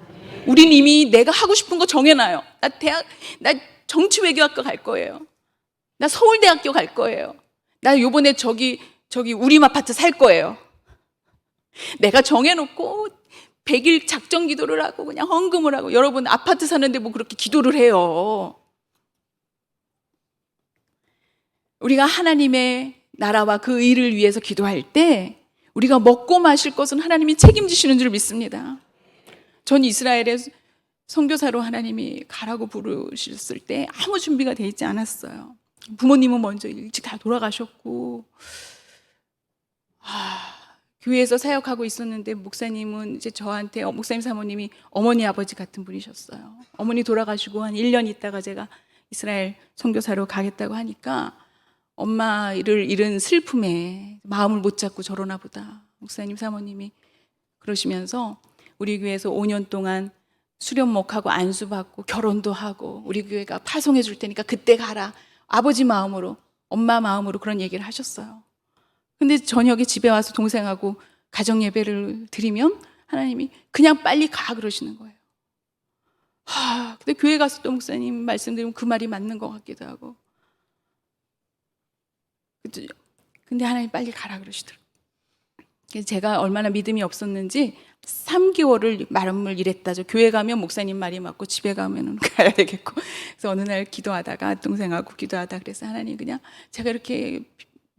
우린 이미 내가 하고 싶은 거 정해놔요. 나 정치외교학과 갈 거예요. 나 서울대학교 갈 거예요. 나 요번에 저기 우림 아파트 살 거예요. 내가 정해놓고 100일 작정 기도를 하고 그냥 헌금을 하고. 여러분, 아파트 사는데 뭐 그렇게 기도를 해요. 우리가 하나님의 나라와 그 의를 위해서 기도할 때 우리가 먹고 마실 것은 하나님이 책임지시는 줄 믿습니다. 전 이스라엘에 선교사로 하나님이 가라고 부르셨을 때 아무 준비가 돼 있지 않았어요. 부모님은 먼저 일찍 다 돌아가셨고, 교회에서 사역하고 있었는데 목사님은 이제 저한테, 목사님 사모님이 어머니 아버지 같은 분이셨어요. 어머니 돌아가시고 한 1년 있다가 제가 이스라엘 선교사로 가겠다고 하니까 엄마를 잃은 슬픔에 마음을 못 잡고 저러나 보다. 목사님 사모님이 그러시면서 우리 교회에서 5년 동안 수련목하고 안수받고 결혼도 하고 우리 교회가 파송해 줄 테니까 그때 가라. 아버지 마음으로, 엄마 마음으로 그런 얘기를 하셨어요. 근데 저녁에 집에 와서 동생하고 가정 예배를 드리면 하나님이 그냥 빨리 가 그러시는 거예요. 근데 교회 가서 또 목사님 말씀드리면 그 말이 맞는 것 같기도 하고. 근데 하나님 빨리 가라 그러시더라고요. 그래서 제가 얼마나 믿음이 없었는지 3개월을 마음을 일했다죠. 교회 가면 목사님 말이 맞고 집에 가면 가야 되겠고. 그래서 어느 날 기도하다가 동생하고 기도하다 그래서 하나님 그냥 제가 이렇게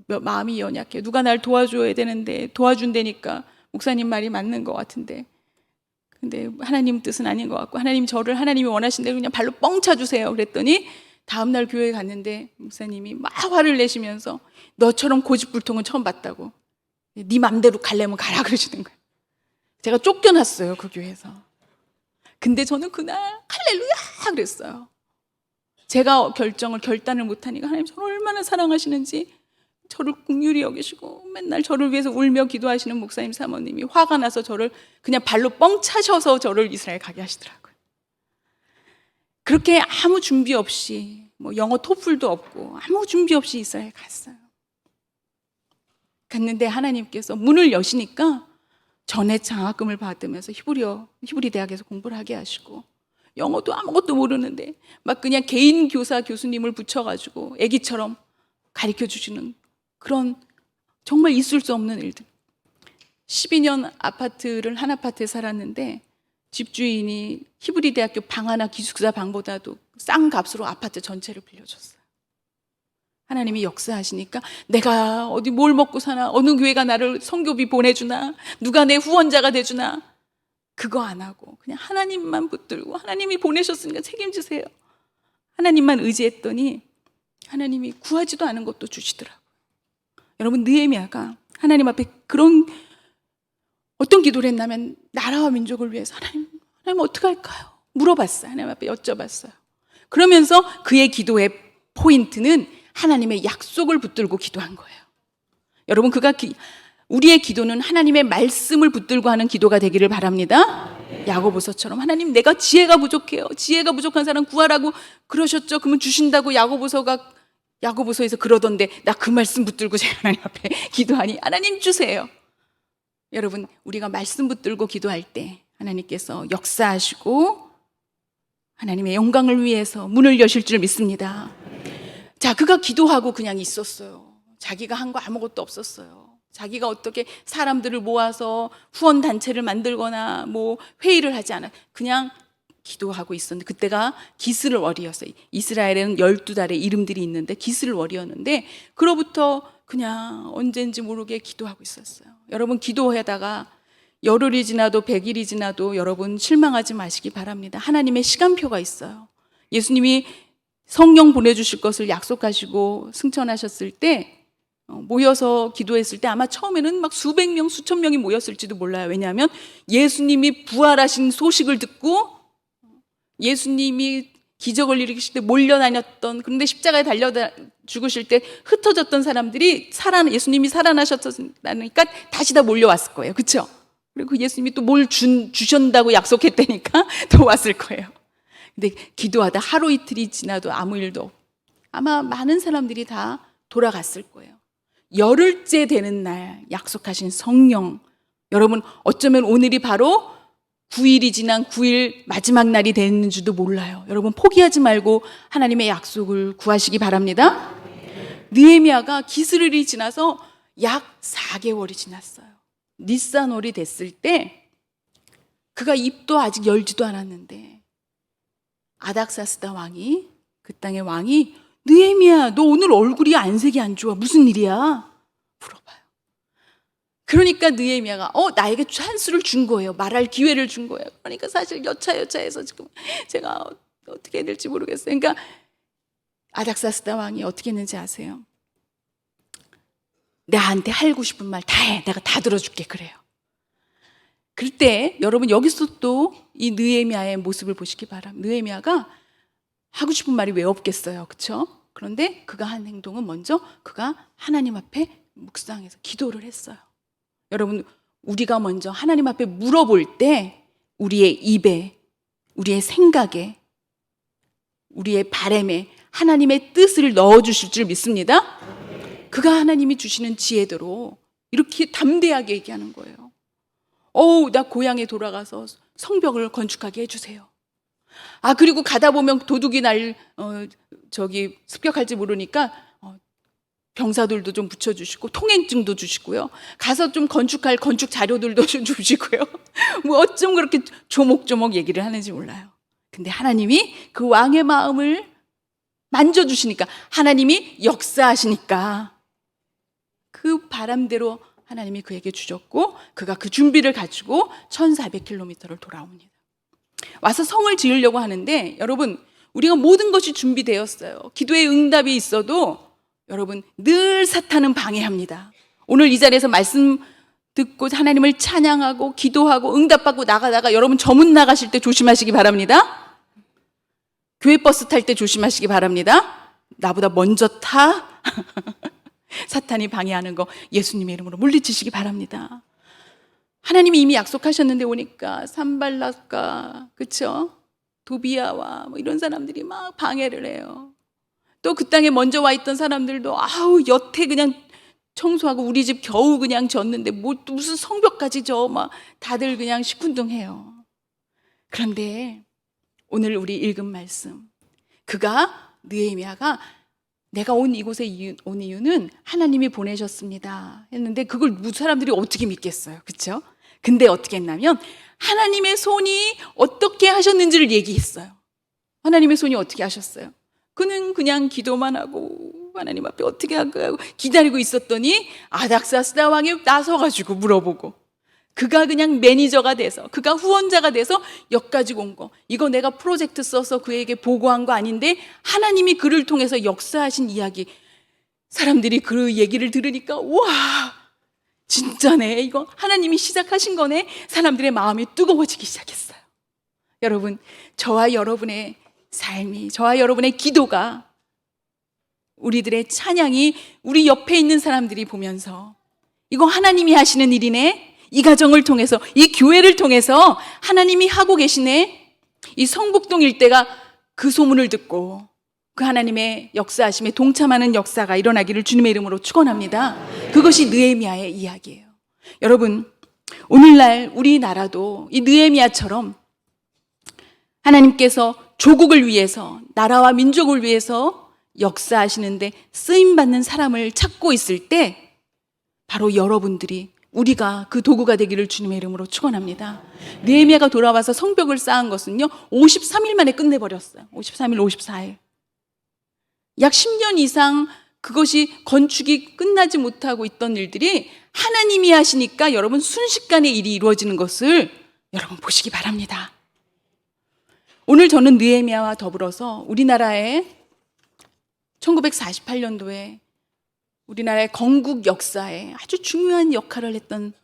마음이 연약해. 누가 날 도와줘야 되는데 도와준다니까 목사님 말이 맞는 것 같은데. 근데 하나님 뜻은 아닌 것 같고 하나님 저를 하나님이 원하신 대로 그냥 발로 뻥 차주세요. 그랬더니 다음날 교회에 갔는데 목사님이 막 화를 내시면서 너처럼 고집불통은 처음 봤다고. 네 맘대로 갈래면 가라 그러시는 거예요. 제가 쫓겨났어요, 그 교회에서. 근데 저는 그날 할렐루야 그랬어요. 제가 결단을 못하니까 하나님 저를 얼마나 사랑하시는지 저를 긍휼히 여기시고 맨날 저를 위해서 울며 기도하시는 목사님 사모님이 화가 나서 저를 그냥 발로 뻥 차셔서 저를 이스라엘 가게 하시더라고요. 그렇게 아무 준비 없이 뭐 영어 토플도 없고 아무 준비 없이 이스라엘 갔어요. 갔는데 하나님께서 문을 여시니까 전에 장학금을 받으면서 히브리 대학에서 공부를 하게 하시고 영어도 아무것도 모르는데 막 그냥 개인 교사 교수님을 붙여가지고 애기처럼 가르쳐 주시는 그런 정말 있을 수 없는 일들. 12년 한 아파트에 살았는데 집주인이 히브리 대학교 방 하나 기숙사 방보다도 싼 값으로 아파트 전체를 빌려줬어요. 하나님이 역사하시니까 내가 어디 뭘 먹고 사나, 어느 교회가 나를 선교비 보내주나, 누가 내 후원자가 돼주나, 그거 안 하고 그냥 하나님만 붙들고 하나님이 보내셨으니까 책임지세요. 하나님만 의지했더니 하나님이 구하지도 않은 것도 주시더라고요. 여러분, 느헤미야가 하나님 앞에 그런 어떤 기도를 했냐면 나라와 민족을 위해서 하나님 어떻게 할까요? 물어봤어요. 하나님 앞에 여쭤봤어요. 그러면서 그의 기도의 포인트는 하나님의 약속을 붙들고 기도한 거예요. 여러분, 우리의 기도는 하나님의 말씀을 붙들고 하는 기도가 되기를 바랍니다. 야고보서처럼 하나님 내가 지혜가 부족해요. 지혜가 부족한 사람 구하라고 그러셨죠. 그러면 주신다고 야고보서에서 그러던데 나 그 말씀 붙들고 제가 하나님 앞에 기도하니 하나님 주세요. 여러분, 우리가 말씀 붙들고 기도할 때 하나님께서 역사하시고 하나님의 영광을 위해서 문을 여실 줄 믿습니다. 자, 그가 기도하고 그냥 있었어요. 자기가 한 거 아무것도 없었어요. 자기가 어떻게 사람들을 모아서 후원 단체를 만들거나 뭐 회의를 하지 않아. 그냥 기도하고 있었는데 그때가 기스를월이었어요. 이스라엘에는 12달의 이름들이 있는데 기스를월이었는데 그로부터 그냥 언젠지 모르게 기도하고 있었어요. 여러분, 기도하다가 열흘이 지나도 100일이 지나도 여러분 실망하지 마시기 바랍니다. 하나님의 시간표가 있어요. 예수님이 성령 보내주실 것을 약속하시고 승천하셨을 때 모여서 기도했을 때 아마 처음에는 막 수백 명, 수천 명이 모였을지도 몰라요. 왜냐하면 예수님이 부활하신 소식을 듣고 예수님이 기적을 일으키실 때 몰려다녔던, 그런데 십자가에 달려 죽으실 때 흩어졌던 사람들이 예수님이 살아나셨다니까 다시 다 몰려왔을 거예요. 그렇죠? 그리고 예수님이 또 뭘 주신다고 약속했다니까 더 왔을 거예요. 근데 기도하다 하루 이틀이 지나도 아무 일도 없고 아마 많은 사람들이 다 돌아갔을 거예요. 열흘째 되는 날 약속하신 성령, 여러분 어쩌면 오늘이 바로 9일이 지난 9일 마지막 날이 되는 줄도 몰라요. 여러분 포기하지 말고 하나님의 약속을 구하시기 바랍니다. 느헤미야가 기스를이 지나서 약 4개월이 지났어요. 니산월이 됐을 때 그가 입도 아직 열지도 않았는데 아닥사스다 왕이, 그 땅의 왕이 느헤미야 너 오늘 얼굴이 안색이 안 좋아. 무슨 일이야? 물어봐요. 그러니까 느헤미야가 나에게 찬스를 준 거예요. 말할 기회를 준 거예요. 그러니까 사실 여차여차해서 지금 제가 어떻게 해야 될지 모르겠어요. 그러니까 아닥사스다 왕이 어떻게 했는지 아세요? 나한테 하고 싶은 말 다 해. 내가 다 들어줄게. 그래요. 그럴 때 여러분 여기서 또 이 느헤미야의 모습을 보시기 바랍니다. 느헤미야가 하고 싶은 말이 왜 없겠어요. 그렇죠? 그런데 그가 한 행동은 먼저 그가 하나님 앞에 묵상해서 기도를 했어요. 여러분, 우리가 먼저 하나님 앞에 물어볼 때 우리의 입에, 우리의 생각에, 우리의 바람에 하나님의 뜻을 넣어주실 줄 믿습니다. 그가 하나님이 주시는 지혜대로 이렇게 담대하게 얘기하는 거예요. 나 고향에 돌아가서 성벽을 건축하게 해주세요. 그리고 가다 보면 도둑이 습격할지 모르니까 병사들도 좀 붙여주시고 통행증도 주시고요. 가서 좀 건축할 건축 자료들도 좀 주시고요. 뭐 어쩜 그렇게 조목조목 얘기를 하는지 몰라요. 근데 하나님이 그 왕의 마음을 만져주시니까, 하나님이 역사하시니까 그 바람대로 하나님이 그에게 주셨고, 그가 그 준비를 가지고 1400km를 돌아옵니다. 와서 성을 지으려고 하는데, 여러분, 우리가 모든 것이 준비되었어요. 기도의 응답이 있어도 여러분, 늘 사탄은 방해합니다. 오늘 이 자리에서 말씀 듣고 하나님을 찬양하고 기도하고 응답받고 나가다가 여러분 저문 나가실 때 조심하시기 바랍니다. 교회 버스 탈 때 조심하시기 바랍니다. 나보다 먼저 타. 사탄이 방해하는 거 예수님의 이름으로 물리치시기 바랍니다. 하나님이 이미 약속하셨는데 오니까 산발락과 그쵸? 도비아와 뭐 이런 사람들이 막 방해를 해요. 또 그 땅에 먼저 와 있던 사람들도 여태 그냥 청소하고 우리 집 겨우 그냥 졌는데 무슨 성벽까지 막 다들 그냥 시큰둥해요. 그런데 오늘 우리 읽은 말씀, 느헤미야가 내가 온 이곳에 온 이유는 하나님이 보내셨습니다 했는데, 그걸 사람들이 어떻게 믿겠어요, 그렇죠? 근데 어떻게 했냐면 하나님의 손이 어떻게 하셨는지를 얘기했어요. 하나님의 손이 어떻게 하셨어요? 그는 그냥 기도만 하고 하나님 앞에 어떻게 하고 기다리고 있었더니 아닥사스다 왕이 나서가지고 물어보고, 그가 그냥 매니저가 돼서, 그가 후원자가 돼서 엿가지고 온 거, 이거 내가 프로젝트 써서 그에게 보고한 거 아닌데 하나님이 그를 통해서 역사하신 이야기. 사람들이 그 얘기를 들으니까 와, 진짜네, 이거 하나님이 시작하신 거네. 사람들의 마음이 뜨거워지기 시작했어요. 여러분, 저와 여러분의 삶이, 저와 여러분의 기도가, 우리들의 찬양이 우리 옆에 있는 사람들이 보면서 이거 하나님이 하시는 일이네, 이 가정을 통해서, 이 교회를 통해서 하나님이 하고 계시네, 이 성북동 일대가 그 소문을 듣고 그 하나님의 역사하심에 동참하는 역사가 일어나기를 주님의 이름으로 축원합니다. 그것이 느헤미야의 이야기예요. 여러분, 오늘날 우리나라도 이 느헤미야처럼 하나님께서 조국을 위해서, 나라와 민족을 위해서 역사하시는데 쓰임받는 사람을 찾고 있을 때, 바로 여러분들이, 우리가 그 도구가 되기를 주님의 이름으로 축원합니다. 느헤미야가 돌아와서 성벽을 쌓은 것은요 53일 만에 끝내버렸어요. 53일, 54일. 약 10년 이상 그것이 건축이 끝나지 못하고 있던 일들이 하나님이 하시니까 여러분 순식간에 일이 이루어지는 것을 여러분 보시기 바랍니다. 오늘 저는 느헤미야와 더불어서 우리나라의 1948년도에 우리나라의 건국 역사에 아주 중요한 역할을 했던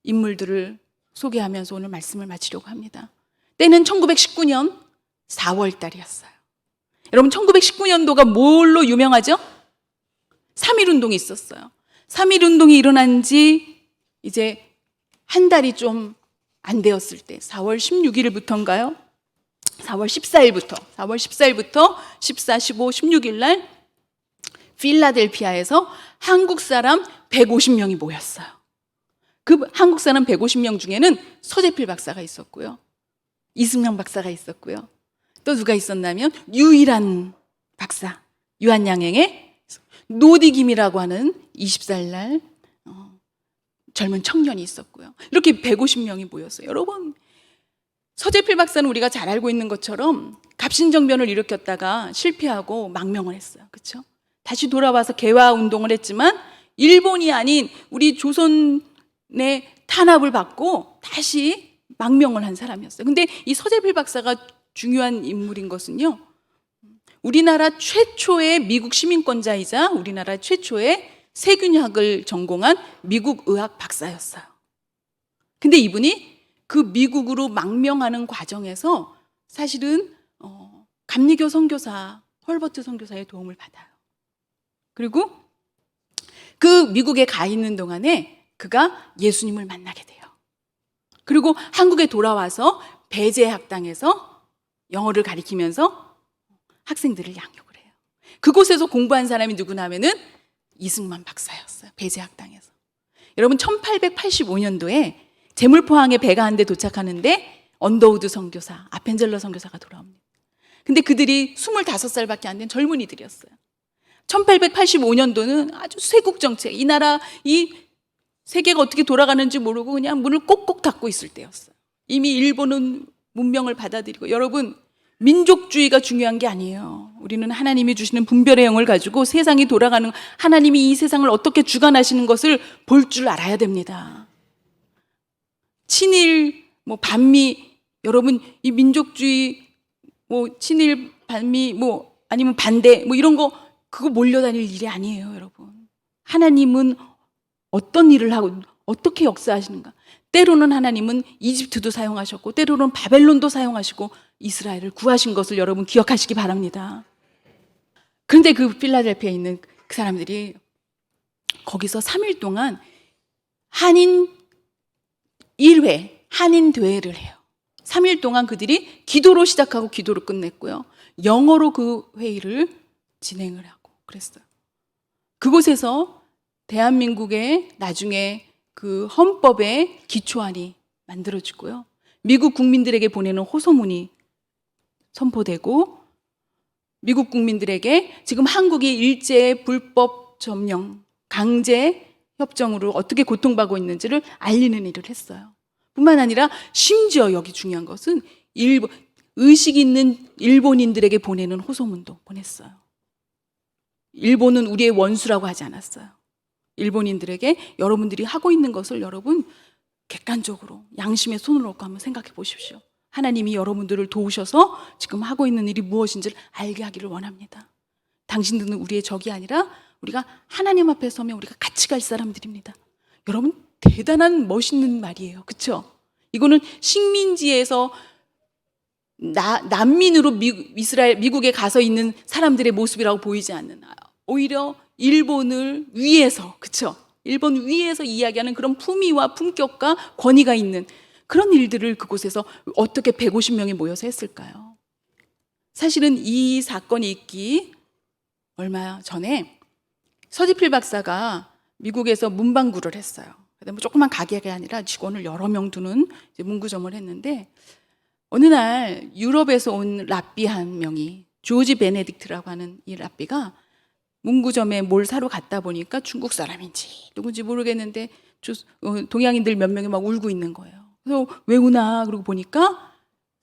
인물들을 소개하면서 오늘 말씀을 마치려고 합니다. 때는 1919년 4월 달이었어요. 여러분, 1919년도가 뭘로 유명하죠? 3.1운동이 있었어요. 3.1운동이 일어난 지 이제 한 달이 좀 안 되었을 때, 4월 16일부터인가요? 4월 14일부터 14, 15, 16일 날 필라델피아에서 한국 사람 150명이 모였어요. 그 한국 사람 150명 중에는 서재필 박사가 있었고요, 이승명 박사가 있었고요, 또 누가 있었냐면 유일한 박사, 유한양행의 노디김이라고 하는 20살 날 젊은 청년이 있었고요. 이렇게 150명이 모였어요. 여러분, 서재필 박사는 우리가 잘 알고 있는 것처럼 갑신정변을 일으켰다가 실패하고 망명을 했어요. 그렇죠? 다시 돌아와서 개화 운동을 했지만 일본이 아닌 우리 조선의 탄압을 받고 다시 망명을 한 사람이었어요. 근데 이 서재필 박사가 중요한 인물인 것은요, 우리나라 최초의 미국 시민권자이자 우리나라 최초의 세균학을 전공한 미국 의학 박사였어요. 근데 이분이 그 미국으로 망명하는 과정에서 사실은 감리교 선교사 헐버트 선교사의 도움을 받아요. 그리고 그 미국에 가 있는 동안에 그가 예수님을 만나게 돼요. 그리고 한국에 돌아와서 배제 학당에서 영어를 가리키면서 학생들을 양육을 해요. 그곳에서 공부한 사람이 누구나 하면은 이승만 박사였어요. 배제학당에서. 여러분 1885년도에 제물포항에 배가 한 대 도착하는데 언더우드 선교사, 아펜젤러 선교사가 돌아옵니다. 근데 그들이 25살밖에 안 된 젊은이들이었어요. 1885년도는 아주 쇄국 정책, 이 나라, 이 세계가 어떻게 돌아가는지 모르고 그냥 문을 꼭꼭 닫고 있을 때였어요. 이미 일본은 문명을 받아들이고, 여러분 민족주의가 중요한 게 아니에요. 우리는 하나님이 주시는 분별의 영을 가지고 세상이 돌아가는, 하나님이 이 세상을 어떻게 주관하시는 것을 볼 줄 알아야 됩니다. 친일, 반미, 여러분 이 민족주의, 친일, 반미, 아니면 반대, 이런 거 그거 몰려다닐 일이 아니에요, 여러분. 하나님은 어떤 일을 하고 어떻게 역사하시는가. 때로는 하나님은 이집트도 사용하셨고 때로는 바벨론도 사용하시고 이스라엘을 구하신 것을 여러분 기억하시기 바랍니다. 그런데 그 필라델피아에 있는 그 사람들이 거기서 3일 동안 한인 1회, 한인 대회를 해요. 3일 동안 그들이 기도로 시작하고 기도로 끝냈고요. 영어로 그 회의를 진행을 하고 그랬어요. 그곳에서 대한민국의 나중에 그 헌법의 기초안이 만들어지고요. 미국 국민들에게 보내는 호소문이 선포되고, 미국 국민들에게 지금 한국이 일제 불법 점령, 강제 협정으로 어떻게 고통받고 있는지를 알리는 일을 했어요. 뿐만 아니라 심지어 여기 중요한 것은 의식 있는 일본인들에게 보내는 호소문도 보냈어요. 일본은 우리의 원수라고 하지 않았어요. 일본인들에게 여러분들이 하고 있는 것을 여러분 객관적으로 양심의 손을 얹고 한번 생각해 보십시오. 하나님이 여러분들을 도우셔서 지금 하고 있는 일이 무엇인지를 알게 하기를 원합니다. 당신들은 우리의 적이 아니라 우리가 하나님 앞에 서면 우리가 같이 갈 사람들입니다. 여러분 대단한 멋있는 말이에요. 그렇죠? 이거는 식민지에서 난민으로 미국에 가서 있는 사람들의 모습이라고 보이지 않는, 오히려 일본을 위에서, 그렇죠? 일본 위에서 이야기하는 그런 품위와 품격과 권위가 있는 그런 일들을 그곳에서 어떻게 150명이 모여서 했을까요? 사실은 이 사건이 있기 얼마 전에 서지필 박사가 미국에서 문방구를 했어요. 조그만 가게가 아니라 직원을 여러 명 두는 문구점을 했는데, 어느 날 유럽에서 온 랍비 한 명이, 조지 베네딕트라고 하는 이 랍비가 문구점에 뭘 사러 갔다 보니까 중국 사람인지 누군지 모르겠는데 동양인들 몇 명이 막 울고 있는 거예요. 그래서 왜 우나 그러고 보니까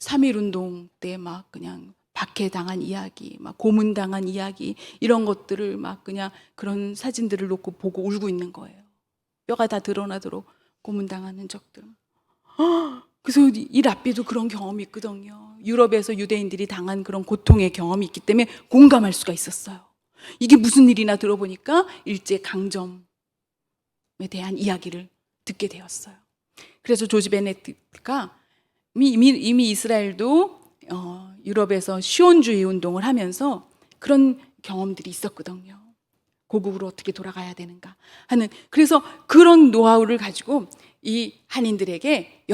3.1운동 때 막 그냥 박해당한 이야기, 막 고문당한 이야기, 이런 것들을 막 그냥 그런 사진들을 놓고 보고 울고 있는 거예요. 뼈가 다 드러나도록 고문당한 흔적들. 그래서 이 랍비도 그런 경험이 있거든요. 유럽에서 유대인들이 당한 그런 고통의 경험이 있기 때문에 공감할 수가 있었어요. 이게 무슨 일이나 들어보니까 일제 강점에 대한 이야기를 듣게 되었어요. 그래서 조지 베네딕트가 이미 이스라엘도 유럽에서 시온주의 운동을 하면서 그런 경험들이 있었거든요. 고국으로 어떻게 돌아가야 되는가 하는, 그래서 그런 노하우를 가지고 이 한인들에게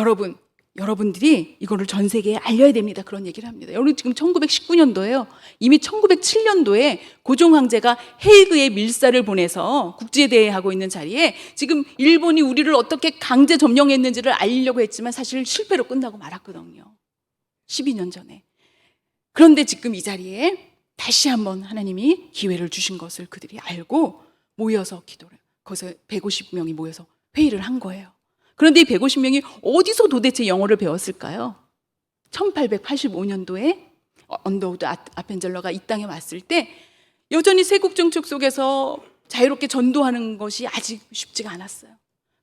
여러분들이 이거를 전 세계에 알려야 됩니다. 그런 얘기를 합니다. 여러분 지금 1919년도에요. 이미 1907년도에 고종 황제가 헤이그에 밀사를 보내서 국제대회 하고 있는 자리에 지금 일본이 우리를 어떻게 강제 점령했는지를 알리려고 했지만 사실 실패로 끝나고 말았거든요. 12년 전에. 그런데 지금 이 자리에 다시 한번 하나님이 기회를 주신 것을 그들이 알고 모여서 기도를, 거기서 150명이 모여서 회의를 한 거예요. 그런데 이 150명이 어디서 도대체 영어를 배웠을까요? 1885년도에 언더우드 아펜젤러가 이 땅에 왔을 때 여전히 세국 정책 속에서 자유롭게 전도하는 것이 아직 쉽지가 않았어요.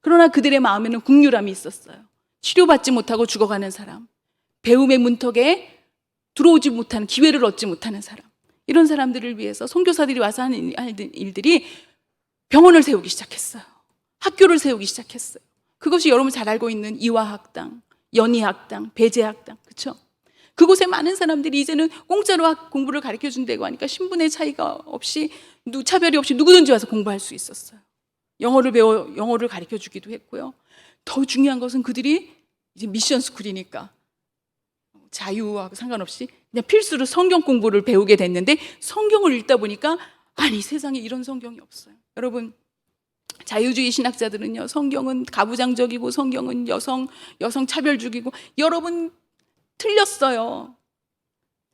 그러나 그들의 마음에는 국률함이 있었어요. 치료받지 못하고 죽어가는 사람, 배움의 문턱에 들어오지 못하는, 기회를 얻지 못하는 사람, 이런 사람들을 위해서 선교사들이 와서 하는 일들이 병원을 세우기 시작했어요. 학교를 세우기 시작했어요. 그것이 여러분 잘 알고 있는 이화학당, 연희학당, 배제학당, 그렇죠? 그곳에 많은 사람들이 이제는 공짜로 공부를 가르쳐 준다고 하니까 신분의 차이가 없이, 차별이 없이 누구든지 와서 공부할 수 있었어요. 영어를 가르쳐 주기도 했고요. 더 중요한 것은 그들이 이제 미션 스쿨이니까 자유하고 상관없이 그냥 필수로 성경 공부를 배우게 됐는데 성경을 읽다 보니까 아니 세상에 이런 성경이 없어요. 여러분 자유주의 신학자들은요 성경은 가부장적이고 성경은 여성 차별적이고 여러분 틀렸어요.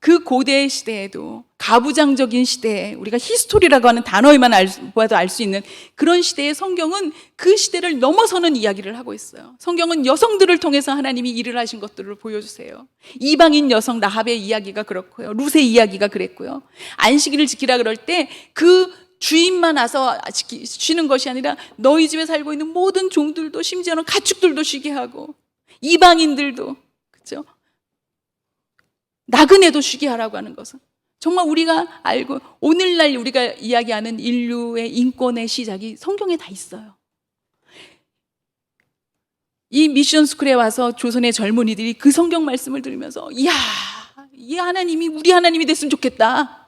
그 고대 시대에도 가부장적인 시대에 우리가 히스토리라고 하는 단어에만 봐도 알 수 있는 그런 시대의 성경은 그 시대를 넘어서는 이야기를 하고 있어요. 성경은 여성들을 통해서 하나님이 일을 하신 것들을 보여주세요. 이방인 여성 라합의 이야기가 그렇고요. 룻의 이야기가 그랬고요. 안식일을 지키라 그럴 때 그 주인만 와서 쉬는 것이 아니라 너희 집에 살고 있는 모든 종들도 심지어는 가축들도 쉬게 하고 이방인들도 그렇죠? 나그네도 쉬게 하라고 하는 것은 정말 우리가 알고 오늘날 우리가 이야기하는 인류의 인권의 시작이 성경에 다 있어요. 이 미션 스쿨에 와서 조선의 젊은이들이 그 성경 말씀을 들으면서 이야 이 하나님이 우리 하나님이 됐으면 좋겠다.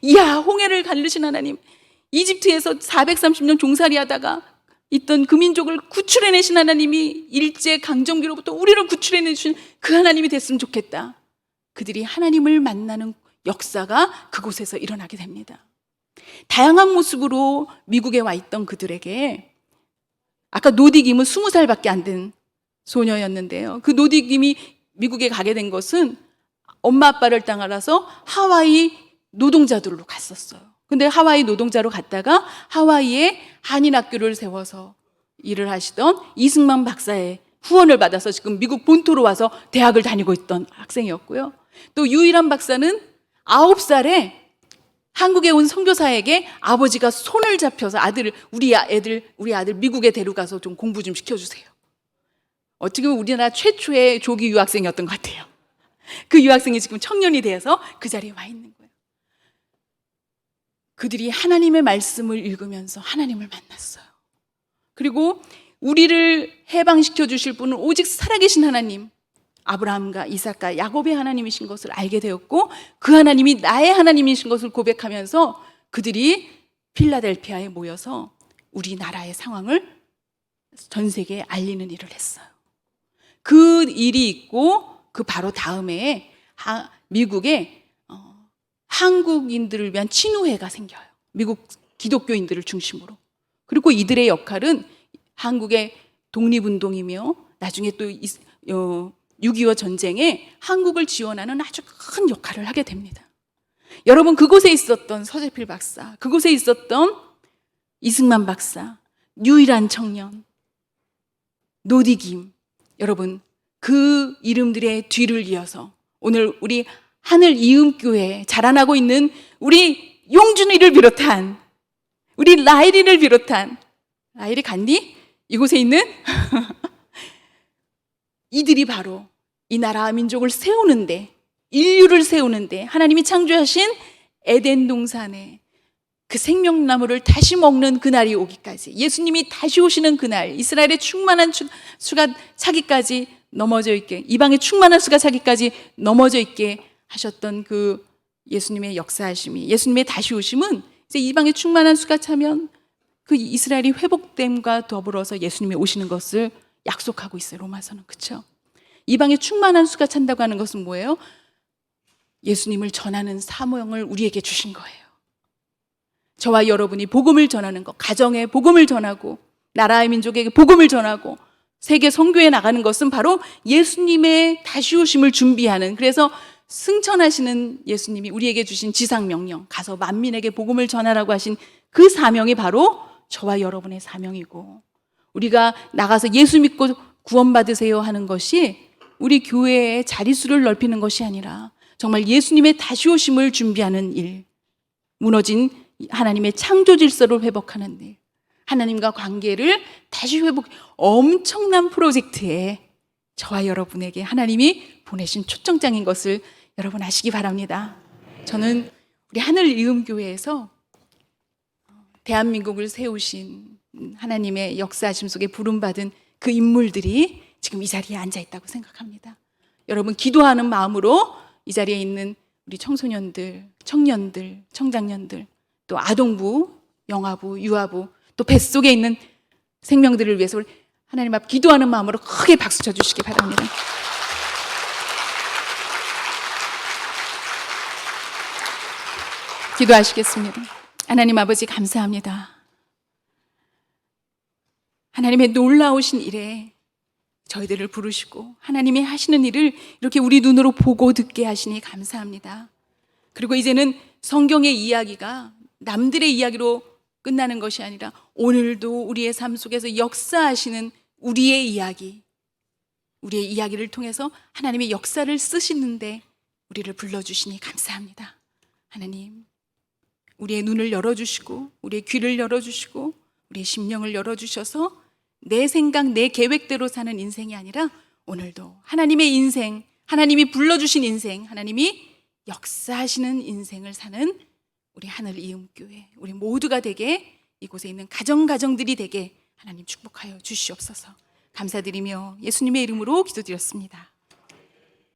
이야 홍해를 가르신 하나님, 이집트에서 430년 종살이 하다가 있던 그 민족을 구출해내신 하나님이 일제 강점기로부터 우리를 구출해내신 그 하나님이 됐으면 좋겠다. 그들이 하나님을 만나는 역사가 그곳에서 일어나게 됩니다. 다양한 모습으로 미국에 와 있던 그들에게 아까 노디김은 20살밖에 안 된 소녀였는데요. 그 노디김이 미국에 가게 된 것은 엄마 아빠를 따라서 하와이 노동자들로 갔었어요. 근데 하와이 노동자로 갔다가 하와이에 한인학교를 세워서 일을 하시던 이승만 박사의 후원을 받아서 지금 미국 본토로 와서 대학을 다니고 있던 학생이었고요. 또 유일한 박사는 9살에 한국에 온 선교사에게 아버지가 손을 잡혀서 우리 아들 미국에 데려가서 좀 공부 좀 시켜주세요. 어떻게 보면 우리나라 최초의 조기 유학생이었던 것 같아요. 그 유학생이 지금 청년이 되어서 그 자리에 와 있는 거예요. 그들이 하나님의 말씀을 읽으면서 하나님을 만났어요. 그리고 우리를 해방시켜 주실 분은 오직 살아계신 하나님, 아브라함과 이삭과 야곱의 하나님이신 것을 알게 되었고 그 하나님이 나의 하나님이신 것을 고백하면서 그들이 필라델피아에 모여서 우리나라의 상황을 전 세계에 알리는 일을 했어요. 그 일이 있고 그 바로 다음에 미국에 한국인들을 위한 친우회가 생겨요. 미국 기독교인들을 중심으로. 그리고 이들의 역할은 한국의 독립운동이며 나중에 또 6.25 전쟁에 한국을 지원하는 아주 큰 역할을 하게 됩니다. 여러분 그곳에 있었던 서재필 박사, 그곳에 있었던 이승만 박사, 유일한 청년, 노디김, 여러분 그 이름들의 뒤를 이어서 오늘 우리 하늘 이음교회에 자라나고 있는 우리 용준이를 비롯한 우리 라일이를 비롯한 라일이 갔니? 이곳에 있는 이들이 바로 이 나라와 민족을 세우는데 인류를 세우는데 하나님이 창조하신 에덴 동산에 그 생명나무를 다시 먹는 그날이 오기까지 예수님이 다시 오시는 그날 이스라엘의 충만한 수가 차기까지 넘어져 있게 이방의 충만한 수가 차기까지 넘어져 있게 하셨던 그 예수님의 역사하심이 예수님의 다시 오심은 이제 이방의 충만한 수가 차면 그 이스라엘이 회복됨과 더불어서 예수님이 오시는 것을 약속하고 있어요. 로마서는 그렇죠. 이방의 충만한 수가 찬다고 하는 것은 뭐예요? 예수님을 전하는 사명을 우리에게 주신 거예요. 저와 여러분이 복음을 전하는 것, 가정에 복음을 전하고 나라의 민족에게 복음을 전하고 세계 선교에 나가는 것은 바로 예수님의 다시 오심을 준비하는 그래서 승천하시는 예수님이 우리에게 주신 지상명령 가서 만민에게 복음을 전하라고 하신 그 사명이 바로 저와 여러분의 사명이고 우리가 나가서 예수 믿고 구원받으세요 하는 것이 우리 교회의 자릿수를 넓히는 것이 아니라 정말 예수님의 다시 오심을 준비하는 일, 무너진 하나님의 창조 질서를 회복하는 일, 하나님과 관계를 다시 회복, 엄청난 프로젝트에 저와 여러분에게 하나님이 보내신 초청장인 것을 여러분 아시기 바랍니다. 저는 우리 하늘 이음교회에서 대한민국을 세우신 하나님의 역사하심 속에 부름받은 그 인물들이 지금 이 자리에 앉아 있다고 생각합니다. 여러분 기도하는 마음으로 이 자리에 있는 우리 청소년들, 청년들, 청장년들, 또 아동부, 영아부, 유아부, 또 뱃속에 있는 생명들을 위해서 하나님 앞 기도하는 마음으로 크게 박수 쳐주시기 바랍니다. 기도하시겠습니다. 하나님 아버지 감사합니다. 하나님의 놀라우신 일에 저희들을 부르시고 하나님이 하시는 일을 이렇게 우리 눈으로 보고 듣게 하시니 감사합니다. 그리고 이제는 성경의 이야기가 남들의 이야기로 끝나는 것이 아니라 오늘도 우리의 삶 속에서 역사하시는 우리의 이야기를 통해서 하나님의 역사를 쓰시는데 우리를 불러주시니 감사합니다. 하나님, 우리의 눈을 열어주시고 우리의 귀를 열어주시고 우리의 심령을 열어주셔서 내 생각, 내 계획대로 사는 인생이 아니라 오늘도 하나님의 인생, 하나님이 불러주신 인생, 하나님이 역사하시는 인생을 사는 우리 하늘 이음교회, 우리 모두가 되게, 이곳에 있는 가정들이 되게 하나님 축복하여 주시옵소서. 감사드리며 예수님의 이름으로 기도드렸습니다.